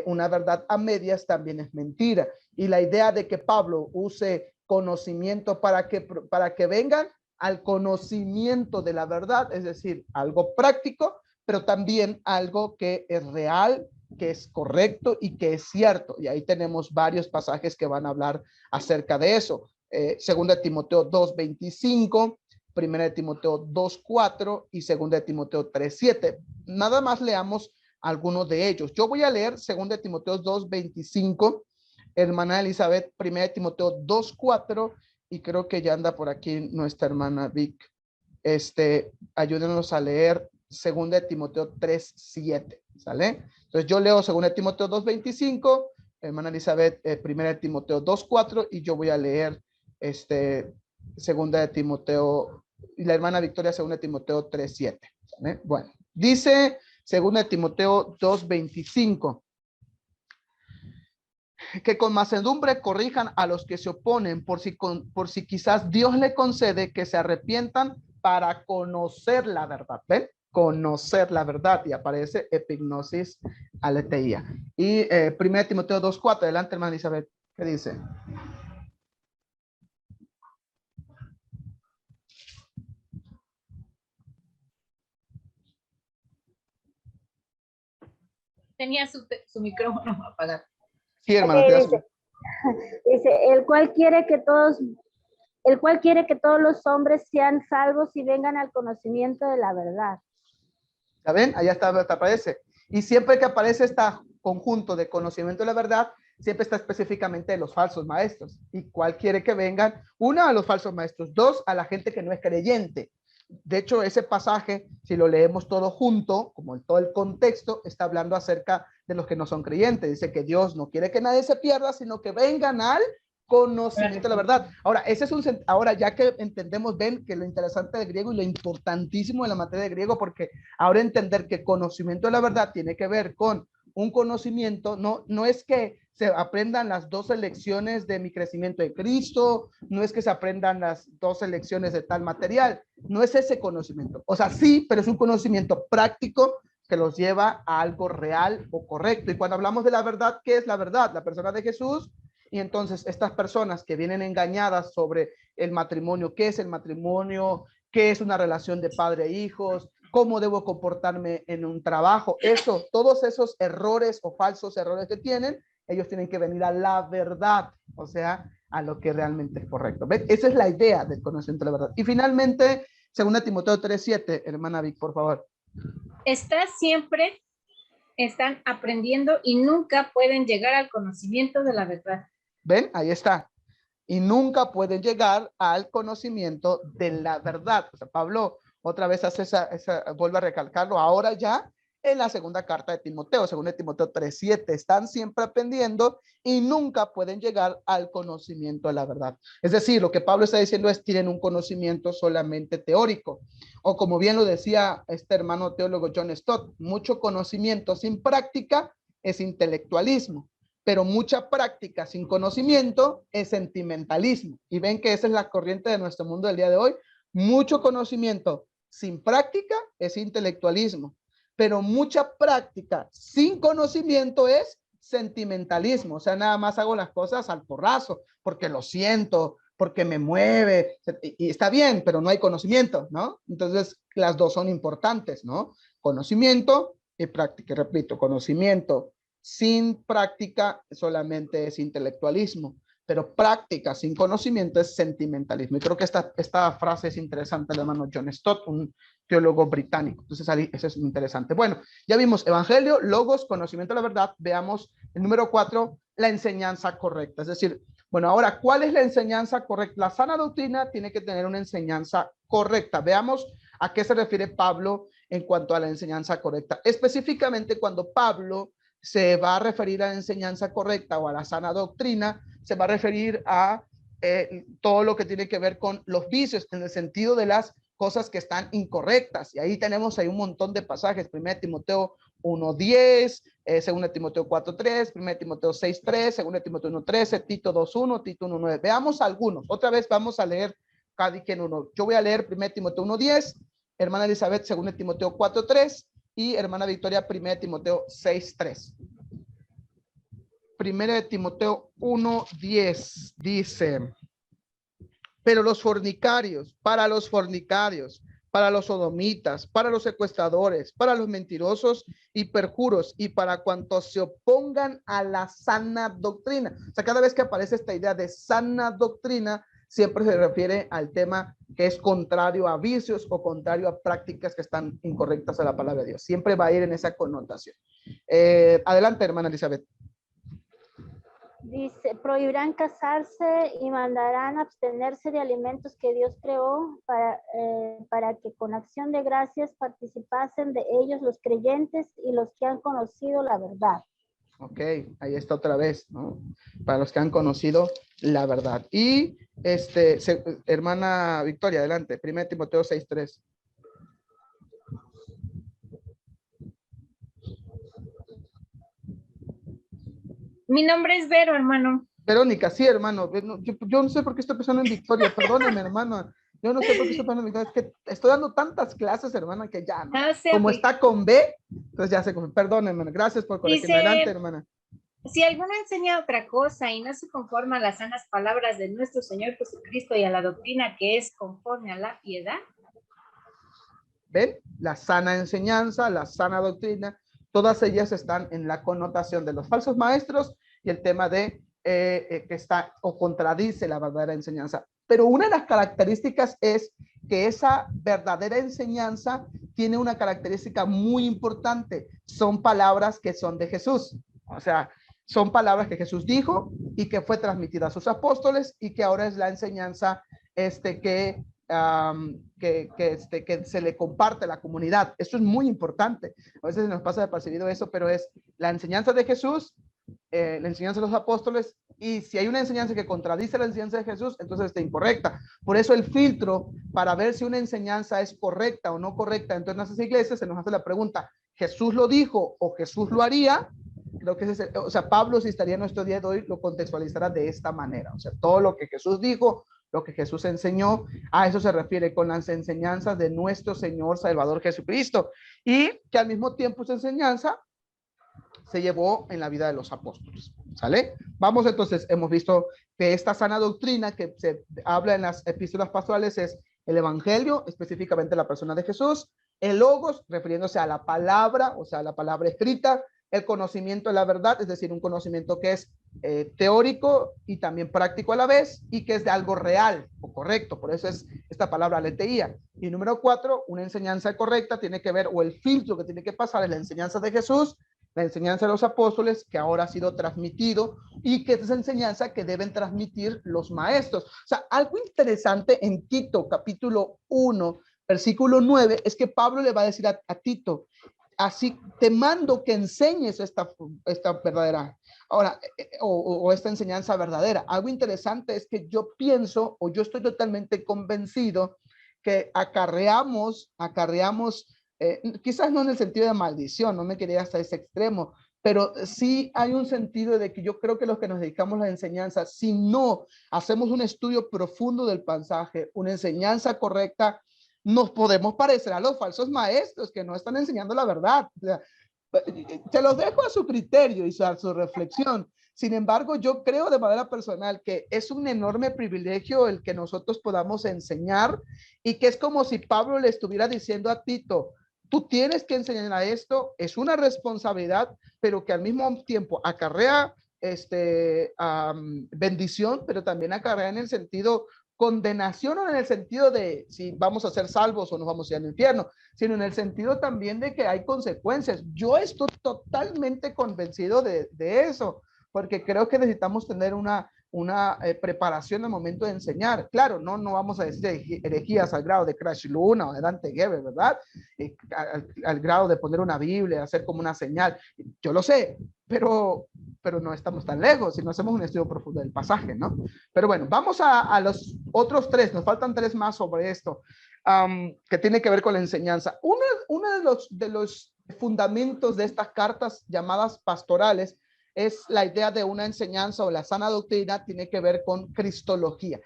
una verdad a medias también es mentira. Y la idea de que Pablo use conocimiento para que vengan al conocimiento de la verdad, es decir, algo práctico, pero también algo que es real, que es correcto y que es cierto. Y ahí tenemos varios pasajes que van a hablar acerca de eso. Segunda de Timoteo 2:25, Primera de Timoteo 2:4 y Segunda de Timoteo 3:7. Nada más leamos algunos de ellos. Yo voy a leer 2 de Timoteo 2:25, hermana Elizabeth, 1 de Timoteo 2:4 y creo que ya anda por aquí nuestra hermana Vic. Ayúdenos a leer 2 de Timoteo 3:7, ¿sale? Entonces yo leo 2 de Timoteo 2:25, hermana Elizabeth, 1 de Timoteo 2:4 y yo voy a leer 2 de Timoteo y la hermana Victoria 2 de Timoteo 3:7, ¿sale? Bueno, dice 2 de Timoteo 2:25, que con mansedumbre corrijan a los que se oponen, por si quizás Dios le concede que se arrepientan para conocer la verdad. ¿Ven? Conocer la verdad, y aparece epignosis aletheia. Y 1 de Timoteo 2:4, adelante, hermana Elizabeth, ¿qué dice? Tenía su micrófono apagado. Sí, hermano. Okay, dice, el cual quiere que todos los hombres sean salvos y vengan al conocimiento de la verdad. ¿Ya ven? Allá está, aparece. Y siempre que aparece este conjunto de conocimiento de la verdad, siempre está específicamente de los falsos maestros. ¿Y cuál quiere que vengan? Uno, a los falsos maestros. Dos, a la gente que no es creyente. De hecho, ese pasaje, si lo leemos todo junto, como en todo el contexto, está hablando acerca de los que no son creyentes. Dice que Dios no quiere que nadie se pierda, sino que vengan al conocimiento de la verdad. Ahora, ahora ya que entendemos, ven que lo interesante del griego y lo importantísimo de la materia de griego, porque ahora entender que conocimiento de la verdad tiene que ver con un conocimiento, no es que se aprendan las 12 lecciones de mi crecimiento en Cristo, no es que se aprendan las 12 lecciones de tal material, no es ese conocimiento. O sea, sí, pero es un conocimiento práctico que los lleva a algo real o correcto. Y cuando hablamos de la verdad, ¿qué es la verdad? La persona de Jesús. Y entonces estas personas que vienen engañadas sobre el matrimonio, ¿qué es el matrimonio? ¿Qué es una relación de padre e hijos? ¿Cómo debo comportarme en un trabajo? Eso, todos esos errores o falsos errores que tienen, ellos tienen que venir a la verdad, o sea, a lo que realmente es correcto. ¿Ven? Esa es la idea del conocimiento de la verdad. Y finalmente, 2 Timoteo 3:7, hermana Vic, por favor. Están aprendiendo y nunca pueden llegar al conocimiento de la verdad. ¿Ven? Ahí está. Y nunca pueden llegar al conocimiento de la verdad. O sea, Pablo otra vez hace vuelve a recalcarlo ahora ya en la segunda carta de Timoteo, 2 Timoteo 3:7. Están siempre aprendiendo y nunca pueden llegar al conocimiento de la verdad. Es decir, lo que Pablo está diciendo es tienen un conocimiento solamente teórico. O como bien lo decía este hermano teólogo John Stott, mucho conocimiento sin práctica es intelectualismo. pero mucha práctica sin conocimiento es sentimentalismo. Y ven que esa es la corriente de nuestro mundo del día de hoy. Mucho conocimiento sin práctica es intelectualismo, pero mucha práctica sin conocimiento es sentimentalismo. O sea, nada más hago las cosas al porrazo, porque lo siento, porque me mueve, y está bien, pero no hay conocimiento, ¿no? Entonces, las dos son importantes, ¿no? Conocimiento y práctica. Repito, conocimiento sin práctica solamente es intelectualismo, pero práctica sin conocimiento es sentimentalismo. Y creo que esta frase es interesante del hermano John Stott, un teólogo británico. Entonces, ahí, eso es interesante. Bueno, ya vimos evangelio, logos, conocimiento de la verdad. Veamos el número 4, la enseñanza correcta. Es decir, bueno, ahora, ¿cuál es la enseñanza correcta? La sana doctrina tiene que tener una enseñanza correcta. Veamos a qué se refiere Pablo en cuanto a la enseñanza correcta. Específicamente, cuando Pablo se va a referir a la enseñanza correcta o a la sana doctrina, se va a referir a todo lo que tiene que ver con los vicios, en el sentido de las cosas que están incorrectas. Y ahí tenemos ahí un montón de pasajes. 1 Timoteo 1:10, 2 Timoteo 4:3, 1 Timoteo 6:3, 2 Timoteo 1:13, Tito 2:1, Tito 1:9. Veamos algunos. Otra vez vamos a leer cada quien uno. Yo voy a leer 1 Timoteo 1:10, hermana Elizabeth 2 Timoteo 4:3 y hermana Victoria 1 Timoteo 6:3. 1 Timoteo 1:10 dice: pero los fornicarios, para los sodomitas, para los secuestradores, para los mentirosos y perjuros, y para cuantos se opongan a la sana doctrina. O sea, cada vez que aparece esta idea de sana doctrina, siempre se refiere al tema que es contrario a vicios o contrario a prácticas que están incorrectas a la palabra de Dios. Siempre va a ir en esa connotación. Adelante, hermana Elizabeth. Dice, prohibirán casarse y mandarán abstenerse de alimentos que Dios creó para que con acción de gracias participasen de ellos los creyentes y los que han conocido la verdad. Ok, ahí está otra vez, ¿no? Para los que han conocido la verdad. Y hermana Victoria, adelante, 1 Timoteo 6:3. Mi nombre es Vero, hermano. Verónica, sí, hermano. Yo no sé por qué estoy pensando en Victoria, perdóneme, hermano. Yo no sé por qué estoy pensando en Victoria. Es que estoy dando tantas clases, hermana, que ya, ¿no? Como está con B, entonces ya sé, perdóneme, gracias por corregirme. Adelante, hermana. Si alguno enseña otra cosa y no se conforma a las sanas palabras de nuestro Señor Jesucristo y a la doctrina que es conforme a la piedad. ¿Ven? La sana enseñanza, la sana doctrina, todas ellas están en la connotación de los falsos maestros y el tema de que está o contradice la verdadera enseñanza. Pero una de las características es que esa verdadera enseñanza tiene una característica muy importante. Son palabras que son de Jesús. O sea, son palabras que Jesús dijo y que fue transmitida a sus apóstoles y que ahora es la enseñanza que se le comparte a la comunidad. Eso es muy importante. A veces nos pasa desapercibido eso, pero es la enseñanza de Jesús, la enseñanza de los apóstoles, y si hay una enseñanza que contradice la enseñanza de Jesús, entonces está incorrecta. Por eso el filtro para ver si una enseñanza es correcta o no correcta en todas nuestras iglesias, se nos hace la pregunta: ¿Jesús lo dijo o Jesús lo haría? Creo que o sea, Pablo, si estaría en nuestro día de hoy, lo contextualizará de esta manera. O sea, todo lo que Jesús dijo, lo que Jesús enseñó, a eso se refiere con las enseñanzas de nuestro Señor Salvador Jesucristo, y que al mismo tiempo esa enseñanza se llevó en la vida de los apóstoles. ¿Sale? Vamos entonces, hemos visto que esta sana doctrina que se habla en las epístolas pastorales es el evangelio, específicamente la persona de Jesús, el logos, refiriéndose a la palabra, o sea, la palabra escrita, el conocimiento de la verdad, es decir, un conocimiento que es teórico y también práctico a la vez, y que es de algo real o correcto. Por eso es esta palabra aletheía. Y número 4, una enseñanza correcta tiene que ver, o el filtro que tiene que pasar, es la enseñanza de Jesús, la enseñanza de los apóstoles, que ahora ha sido transmitido, y que es esa enseñanza que deben transmitir los maestros. O sea, algo interesante en Tito capítulo 1 versículo 9 es que Pablo le va a decir a Tito: así te mando que enseñes esta verdadera, ahora, o esta enseñanza verdadera. Algo interesante es que yo pienso, o yo estoy totalmente convencido, que acarreamos, quizás no en el sentido de maldición, no me quería hasta ese extremo, pero sí hay un sentido de que yo creo que los que nos dedicamos a la enseñanza, si no hacemos un estudio profundo del pasaje, una enseñanza correcta, nos podemos parecer a los falsos maestros que no están enseñando la verdad. O sea, se los dejo a su criterio y a su reflexión. Sin embargo, yo creo de manera personal que es un enorme privilegio el que nosotros podamos enseñar, y que es como si Pablo le estuviera diciendo a Tito, tú tienes que enseñar a esto, es una responsabilidad, pero que al mismo tiempo acarrea bendición, pero también acarrea en el sentido condenación, o en el sentido de si vamos a ser salvos o nos vamos a ir al infierno, sino en el sentido también de que hay consecuencias. Yo estoy totalmente convencido de eso, porque creo que necesitamos tener una preparación al momento de enseñar. Claro, no vamos a decir herejías al grado de Crash Luna o de Dante Gebel, ¿verdad? Al grado de poner una Biblia, hacer como una señal. Yo lo sé, pero no estamos tan lejos si no hacemos un estudio profundo del pasaje, ¿no? Pero bueno, vamos a los otros tres, nos faltan tres más sobre esto, que tiene que ver con la enseñanza. Uno de los fundamentos de estas cartas llamadas pastorales es la idea de una enseñanza, o la sana doctrina tiene que ver con cristología.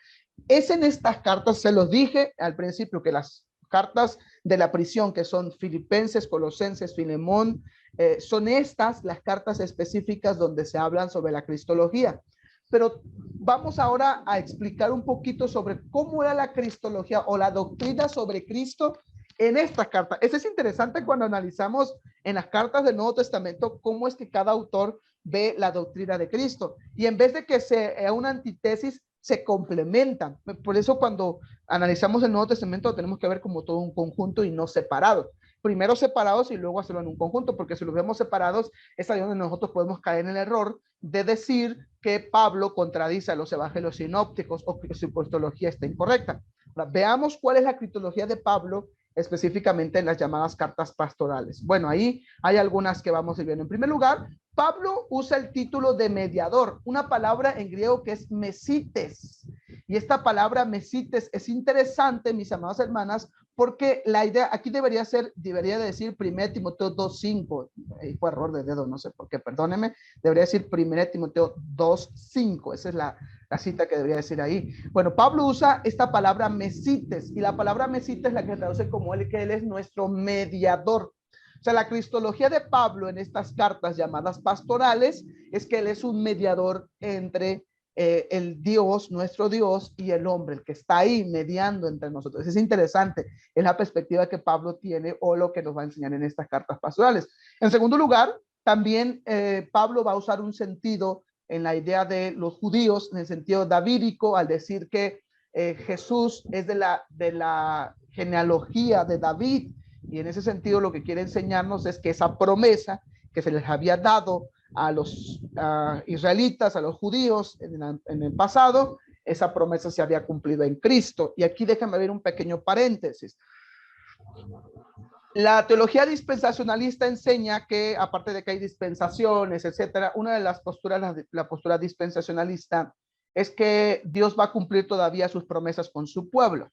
Es en estas cartas, se los dije al principio, que las cartas de la prisión, que son Filipenses, Colosenses, Filemón, son estas las cartas específicas donde se hablan sobre la cristología. Pero vamos ahora a explicar un poquito sobre cómo era la cristología o la doctrina sobre Cristo en estas cartas. Eso es interesante cuando analizamos en las cartas del Nuevo Testamento cómo es que cada autor ve la doctrina de Cristo, y en vez de que sea una antítesis, se complementan. Por eso cuando analizamos el Nuevo Testamento tenemos que ver como todo un conjunto y no separados. Primero separados y luego hacerlo en un conjunto, porque si los vemos separados es ahí donde nosotros podemos caer en el error de decir que Pablo contradice a los evangelios sinópticos o que su cristología está incorrecta. Ahora, veamos cuál es la cristología de Pablo específicamente en las llamadas cartas pastorales. Bueno, ahí hay algunas que vamos a ir viendo. En primer lugar, Pablo usa el título de mediador, una palabra en griego que es mesites. Y esta palabra mesites es interesante, mis amadas hermanas, porque la idea aquí debería de decir 1 Timoteo 2:5. Fue error de dedo, no sé por qué, perdóneme. Debería decir 1 Timoteo 2:5. Esa es la cita que debería decir ahí. Bueno, Pablo usa esta palabra mesites, y la palabra mesites es la que traduce como que él es nuestro mediador. O sea, la cristología de Pablo en estas cartas llamadas pastorales es que él es un mediador entre el Dios, nuestro Dios, y el hombre, el que está ahí mediando entre nosotros. Es interesante, es la perspectiva que Pablo tiene, o lo que nos va a enseñar en estas cartas pastorales. En segundo lugar, también Pablo va a usar un sentido en la idea de los judíos, en el sentido davídico, al decir que Jesús es de la genealogía de David, y en ese sentido lo que quiere enseñarnos es que esa promesa que se les había dado a los israelitas, a los judíos en el pasado, esa promesa se había cumplido en Cristo. Y aquí déjame ver un pequeño paréntesis. La teología dispensacionalista enseña que, aparte de que hay dispensaciones, etcétera, una de las posturas, la postura dispensacionalista, es que Dios va a cumplir todavía sus promesas con su pueblo.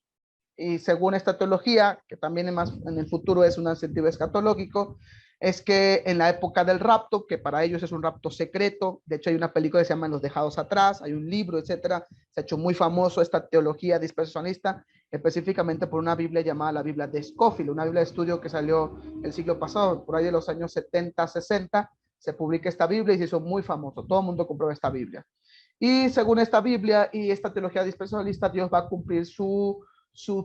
Y según esta teología, que también en el futuro es un sentido escatológico, es que en la época del rapto, que para ellos es un rapto secreto, de hecho hay una película que se llama Los Dejados Atrás, hay un libro, etcétera, se ha hecho muy famoso esta teología dispensacionalista, específicamente por una Biblia llamada la Biblia de Scofield, una Biblia de estudio que salió el siglo pasado, por ahí de los años 70, 60, se publica esta Biblia y se hizo muy famoso, todo el mundo compró esta Biblia. Y según esta Biblia y esta teología dispensacionalista, Dios va a cumplir su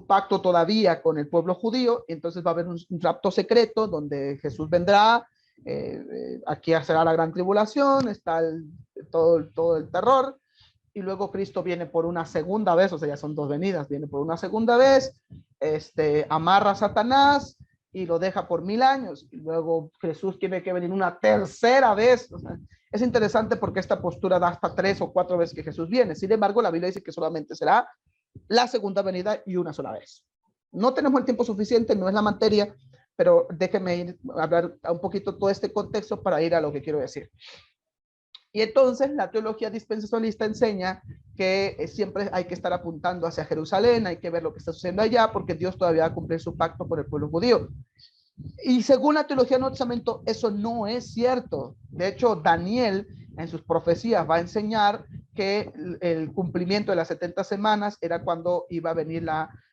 pacto todavía con el pueblo judío, entonces va a haber un rapto secreto donde Jesús vendrá, aquí será la gran tribulación, está todo el terror, y luego Cristo viene por una segunda vez, o sea, ya son dos venidas, viene por una segunda vez, amarra a Satanás y lo deja por 1000 años, y luego Jesús tiene que venir una tercera vez. O sea, es interesante porque esta postura da hasta 3 o 4 veces que Jesús viene. Sin embargo, la Biblia dice que solamente será la segunda venida y una sola vez. No tenemos el tiempo suficiente, no es la materia, pero déjenme hablar un poquito todo este contexto para ir a lo que quiero decir. Y entonces la teología dispensacionalista enseña que siempre hay que estar apuntando hacia Jerusalén, hay que ver lo que está sucediendo allá, porque Dios todavía va a cumplir su pacto por el pueblo judío. Y según la teología del Nuevo Testamento, eso no es cierto. De hecho, Daniel en sus profecías va a enseñar que el cumplimiento de las 70 semanas era cuando iba a venir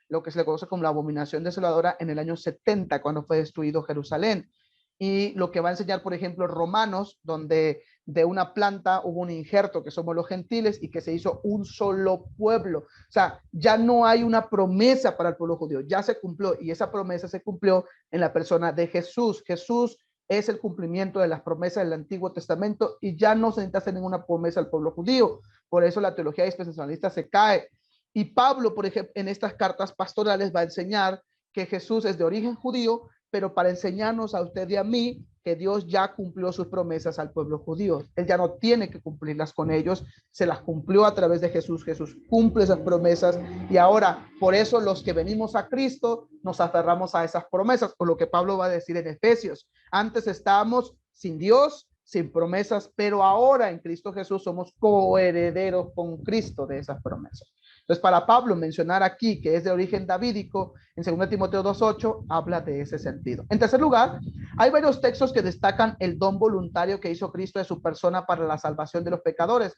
lo que se le conoce como la abominación desoladora en el año 70, cuando fue destruido Jerusalén. Y lo que va a enseñar, por ejemplo, Romanos, donde de una planta hubo un injerto, que somos los gentiles, y que se hizo un solo pueblo. O sea, ya no hay una promesa para el pueblo judío, ya se cumplió, y esa promesa se cumplió en la persona de Jesús. Jesús es el cumplimiento de las promesas del Antiguo Testamento y ya no se necesita hacer ninguna promesa al pueblo judío. Por eso la teología dispensacionalista se cae. Y Pablo, por ejemplo, en estas cartas pastorales va a enseñar que Jesús es de origen judío, pero para enseñarnos a usted y a mí que Dios ya cumplió sus promesas al pueblo judío. Él ya no tiene que cumplirlas con ellos, se las cumplió a través de Jesús. Jesús cumple esas promesas y ahora por eso los que venimos a Cristo nos aferramos a esas promesas, o lo que Pablo va a decir en Efesios. Antes estábamos sin Dios, sin promesas, pero ahora en Cristo Jesús somos coherederos con Cristo de esas promesas. Entonces, para Pablo mencionar aquí que es de origen davídico, en 2 Timoteo 2:8, habla de ese sentido. En tercer lugar, hay varios textos que destacan el don voluntario que hizo Cristo de su persona para la salvación de los pecadores.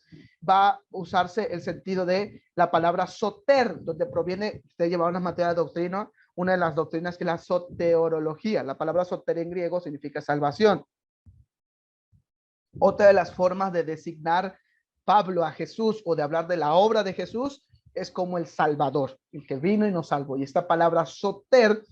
Va a usarse el sentido de la palabra soter, donde proviene, usted lleva unas materias de doctrina, una de las doctrinas que es la soteriología. La palabra soter en griego significa salvación. Otra de las formas de designar Pablo a Jesús o de hablar de la obra de Jesús es como el Salvador, el que vino y nos salvó. Y esta palabra soter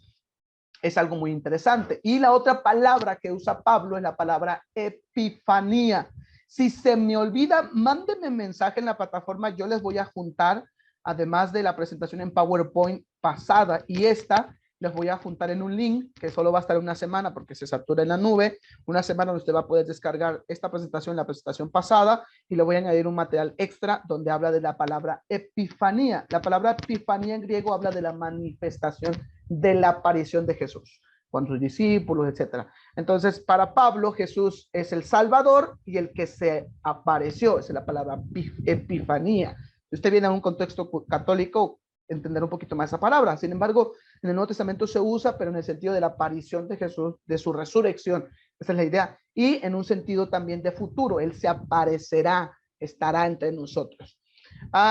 es algo muy interesante. Y la otra palabra que usa Pablo es la palabra epifanía. Si se me olvida, mándenme mensaje en la plataforma. Yo les voy a juntar, además de la presentación en PowerPoint pasada y esta, les voy a juntar en un link que solo va a estar una semana porque se satura en la nube. Una semana donde usted va a poder descargar esta presentación, la presentación pasada, y le voy a añadir un material extra donde habla de la palabra epifanía. La palabra epifanía en griego habla de la manifestación, de la aparición de Jesús con sus discípulos, etcétera. Entonces, para Pablo, Jesús es el Salvador y el que se apareció. Esa es la palabra epifanía. Si usted viene a un contexto católico, entender un poquito más esa palabra. Sin embargo, en el Nuevo Testamento se usa, pero en el sentido de la aparición de Jesús, de su resurrección. Esa es la idea. Y en un sentido también de futuro. Él se aparecerá, estará entre nosotros.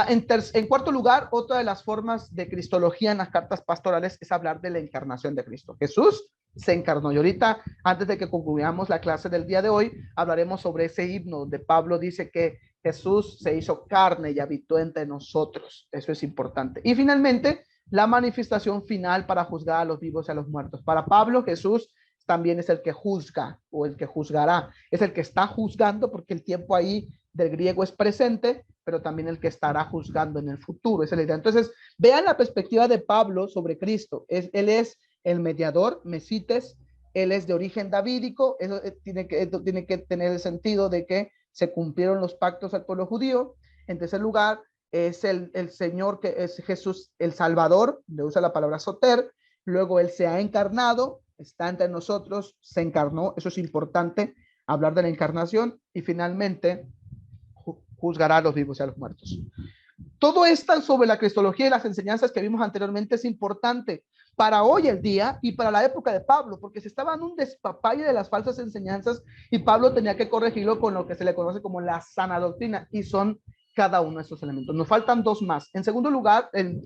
En cuarto lugar, otra de las formas de cristología en las cartas pastorales es hablar de la encarnación de Cristo. Jesús se encarnó. Y ahorita, antes de que concluyamos la clase del día de hoy, hablaremos sobre ese himno donde Pablo dice que Jesús se hizo carne y habitó entre nosotros. Eso es importante. Y finalmente, la manifestación final para juzgar a los vivos y a los muertos. Para Pablo, Jesús también es el que juzga o el que juzgará. Es el que está juzgando porque el tiempo ahí del griego es presente, pero también el que estará juzgando en el futuro. Esa es la idea. Entonces, vean la perspectiva de Pablo sobre Cristo. Él es el mediador, Mesites, él es de origen davídico. Eso tiene que tener el sentido de que se cumplieron los pactos al pueblo judío. En tercer lugar, es el Señor, que es Jesús, el Salvador, le usa la palabra soter. Luego él se ha encarnado, está entre nosotros, se encarnó. Eso es importante, hablar de la encarnación. Y finalmente, juzgará a los vivos y a los muertos. Todo esto sobre la cristología y las enseñanzas que vimos anteriormente es importante para hoy el día y para la época de Pablo, porque se estaba en un despapalle de las falsas enseñanzas y Pablo tenía que corregirlo con lo que se le conoce como la sana doctrina, y son cada uno de estos elementos. Nos faltan dos más. En segundo lugar, en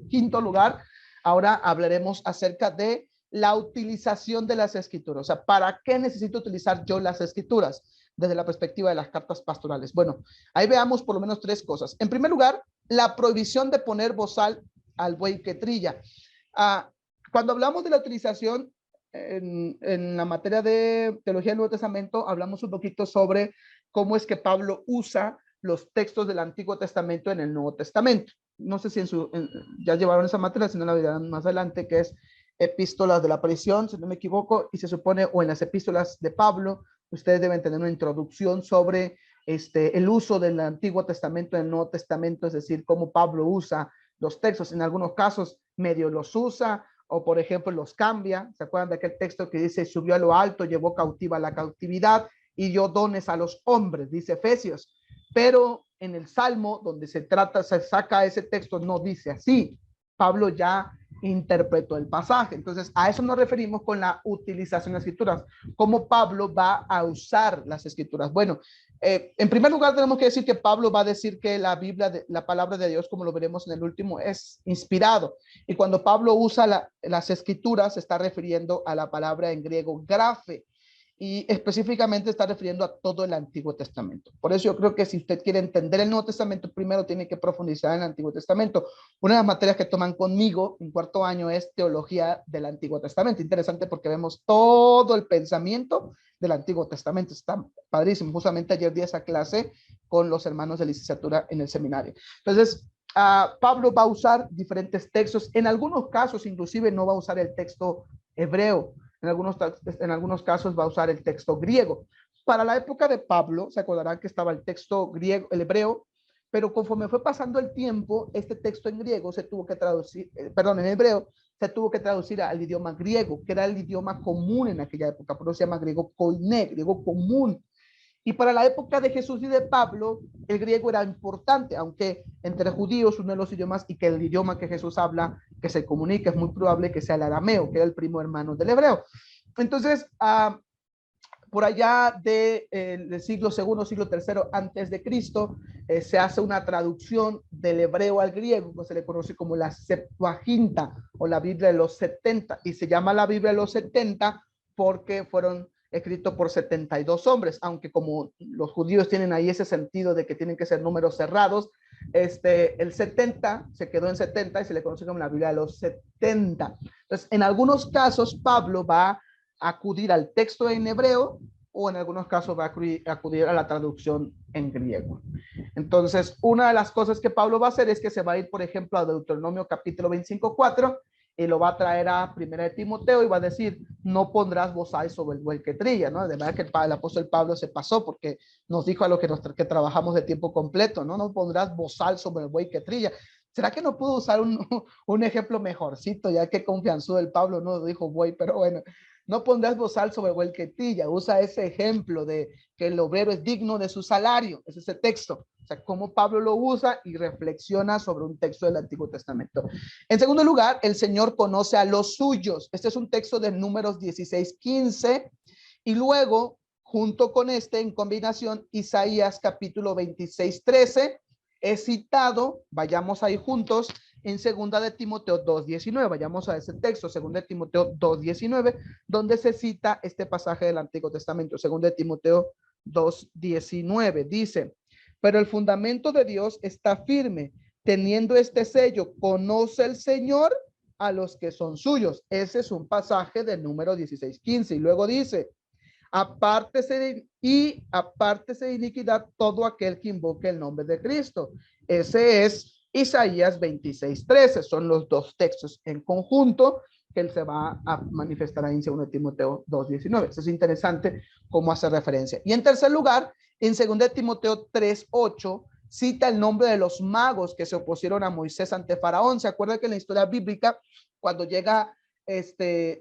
quinto lugar, ahora hablaremos acerca de la utilización de las escrituras. O sea, ¿para qué necesito utilizar yo las escrituras? Desde la perspectiva de las cartas pastorales. Bueno, ahí veamos por lo menos tres cosas. En primer lugar, la prohibición de poner bozal al buey que trilla. Cuando hablamos de la utilización en la materia de teología del Nuevo Testamento, hablamos un poquito sobre cómo es que Pablo usa los textos del Antiguo Testamento en el Nuevo Testamento. No sé si ya llevaron esa materia, si no la verán más adelante, que es epístolas de la aparición, si no me equivoco, y se supone, o en las epístolas de Pablo, ustedes deben tener una introducción sobre el uso del Antiguo Testamento en el Nuevo Testamento, es decir, cómo Pablo usa los textos. En algunos casos medio los usa, o por ejemplo los cambia. ¿Se acuerdan de aquel texto que dice: subió a lo alto, llevó cautiva la cautividad y dio dones a los hombres, dice Efesios? Pero en el Salmo, donde se saca ese texto, no dice así. Pablo ya interpretó el pasaje. Entonces, a eso nos referimos con la utilización de las escrituras. ¿Cómo Pablo va a usar las escrituras? Bueno, en primer lugar tenemos que decir que Pablo va a decir que la Biblia, la palabra de Dios, como lo veremos en el último, es inspirado. Y cuando Pablo usa las escrituras, se está refiriendo a la palabra en griego grafe, y específicamente está refiriendo a todo el Antiguo Testamento. Por eso yo creo que si usted quiere entender el Nuevo Testamento, primero tiene que profundizar en el Antiguo Testamento. Una de las materias que toman conmigo en cuarto año es teología del Antiguo Testamento. Interesante porque vemos todo el pensamiento del Antiguo Testamento. Está padrísimo. Justamente ayer di esa clase con los hermanos de licenciatura en el seminario. Entonces, Pablo va a usar diferentes textos. En algunos casos, inclusive, no va a usar el texto hebreo. En algunos casos va a usar el texto griego. Para la época de Pablo, se acordarán que estaba el texto griego, el hebreo, pero conforme fue pasando el tiempo, este texto en griego se tuvo que traducir, en hebreo, se tuvo que traducir al idioma griego, que era el idioma común en aquella época, por eso se llama griego koiné, griego común. Y para la época de Jesús y de Pablo, el griego era importante, aunque entre judíos uno de los idiomas y que el idioma que Jesús habla, que se comunica, es muy probable que sea el arameo, que era el primo hermano del hebreo. Entonces, por allá del siglo segundo, siglo tercero antes de Cristo, se hace una traducción del hebreo al griego, que se le conoce como la Septuaginta o la Biblia de los 70, y se llama la Biblia de los 70 porque fueron escrito por 72 hombres, aunque como los judíos tienen ahí ese sentido de que tienen que ser números cerrados, el 70 se quedó en 70 y se le conoce como la Biblia de los 70. Entonces, en algunos casos, Pablo va a acudir al texto en hebreo o en algunos casos va a acudir a la traducción en griego. Entonces, una de las cosas que Pablo va a hacer es que se va a ir, por ejemplo, a Deuteronomio capítulo 25:4 y lo va a traer a Primera de Timoteo y va a decir, no pondrás bozal sobre el buey que trilla, ¿no? De verdad que el apóstol Pablo se pasó porque nos dijo a los que trabajamos de tiempo completo, ¿no? No pondrás bozal sobre el buey que trilla. ¿Será que no pudo usar un ejemplo mejorcito, ya que confianzudo el Pablo no dijo buey, pero bueno, no pondrás bozal sobre el buey que trilla? Usa ese ejemplo de que el obrero es digno de su salario, es ese texto. O sea, cómo Pablo lo usa y reflexiona sobre un texto del Antiguo Testamento. En segundo lugar, el Señor conoce a los suyos. Este es un texto de Números 16:15. Y luego, junto con este, en combinación, Isaías capítulo 26:13 es citado, vayamos ahí juntos, en segunda de Timoteo 2:19. Vayamos a ese texto, segunda de Timoteo 2:19, donde se cita este pasaje del Antiguo Testamento. Segunda de Timoteo 2:19 dice, pero el fundamento de Dios está firme, teniendo este sello, conoce el Señor a los que son suyos. Ese es un pasaje del número 16:15. Y luego dice, apártese de iniquidad todo aquel que invoque el nombre de Cristo. Ese es Isaías 26:13. Son los dos textos en conjunto que él se va a manifestar ahí en 2 Timoteo 2:19. Eso es interesante cómo hace referencia. Y en tercer lugar, en 2 Timoteo 3:8 cita el nombre de los magos que se opusieron a Moisés ante Faraón. ¿Se acuerda que en la historia bíblica, cuando llega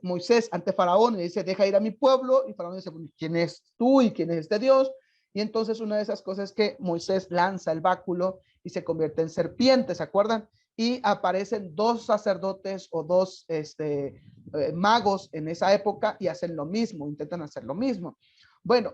Moisés ante Faraón y dice, deja ir a mi pueblo, y Faraón dice, ¿quién es tú y quién es este Dios? Y entonces una de esas cosas es que Moisés lanza el báculo y se convierte en serpiente, ¿se acuerdan? Y aparecen dos sacerdotes o dos magos en esa época y hacen lo mismo, intentan hacer lo mismo. Bueno,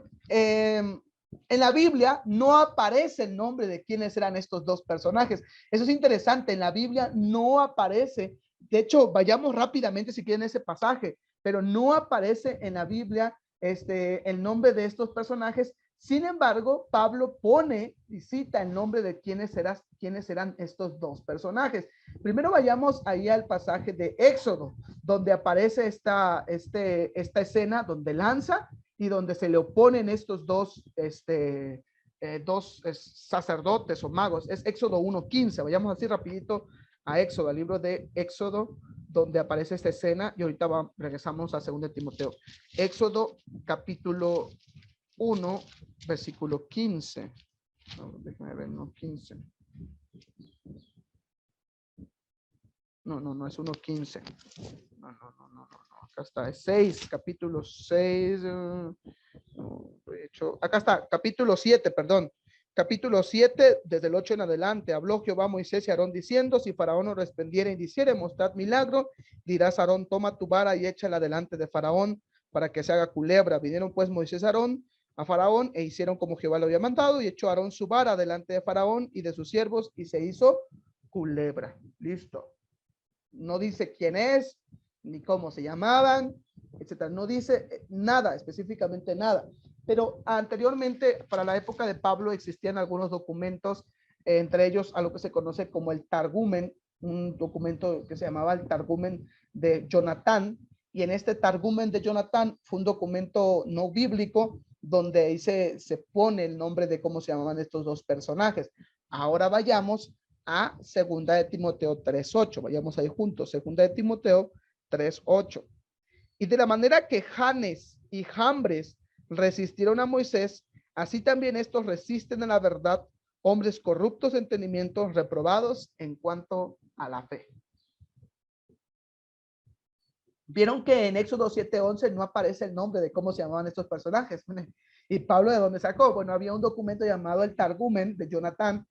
en la Biblia no aparece el nombre de quiénes eran estos dos personajes. Eso es interesante, en la Biblia no aparece. De hecho, vayamos rápidamente si quieren ese pasaje, pero no aparece en la Biblia el nombre de estos personajes. Sin embargo, Pablo pone y cita el nombre de quiénes eran estos dos personajes. Primero vayamos ahí al pasaje de Éxodo, donde aparece esta escena donde lanza y donde se le oponen estos dos sacerdotes o magos. Es Éxodo 1:15. Vayamos así rapidito a Éxodo, al libro de Éxodo, donde aparece esta escena, y ahorita regresamos a 2 Timoteo. Éxodo capítulo 1, versículo 15. No, déjame ver, no, 15. No, es 1:15. No. Acá está, es 6, capítulo 6. Acá está, capítulo 7, perdón. Capítulo 7, desde el 8 en adelante, habló Jehová a Moisés y a Aarón diciendo, si Faraón no respondiera y dijere, mostrad milagro, dirás a Aarón, toma tu vara y échala delante de Faraón para que se haga culebra. Vinieron pues Moisés y Aarón a Faraón e hicieron como Jehová lo había mandado y echó Aarón su vara delante de Faraón y de sus siervos y se hizo culebra. Listo. No dice quién es, ni cómo se llamaban, etcétera. No dice nada, específicamente nada. Pero anteriormente, para la época de Pablo, existían algunos documentos, entre ellos a lo que se conoce como el Targumen, un documento que se llamaba el Targumen de Jonatán, y en este Targumen de Jonatán fue un documento no bíblico donde ahí se pone el nombre de cómo se llamaban estos dos personajes. Ahora vayamos a segunda de Timoteo 3:8. Vayamos ahí juntos. Segunda de Timoteo 3:8. Y de la manera que Janes y Jambres resistieron a Moisés, así también estos resisten a la verdad, hombres corruptos de entendimiento, reprobados en cuanto a la fe. Vieron que en Éxodo 7:11 no aparece el nombre de cómo se llamaban estos personajes. ¿Y Pablo de dónde sacó? Bueno, había un documento llamado el Targumen de Jonatán,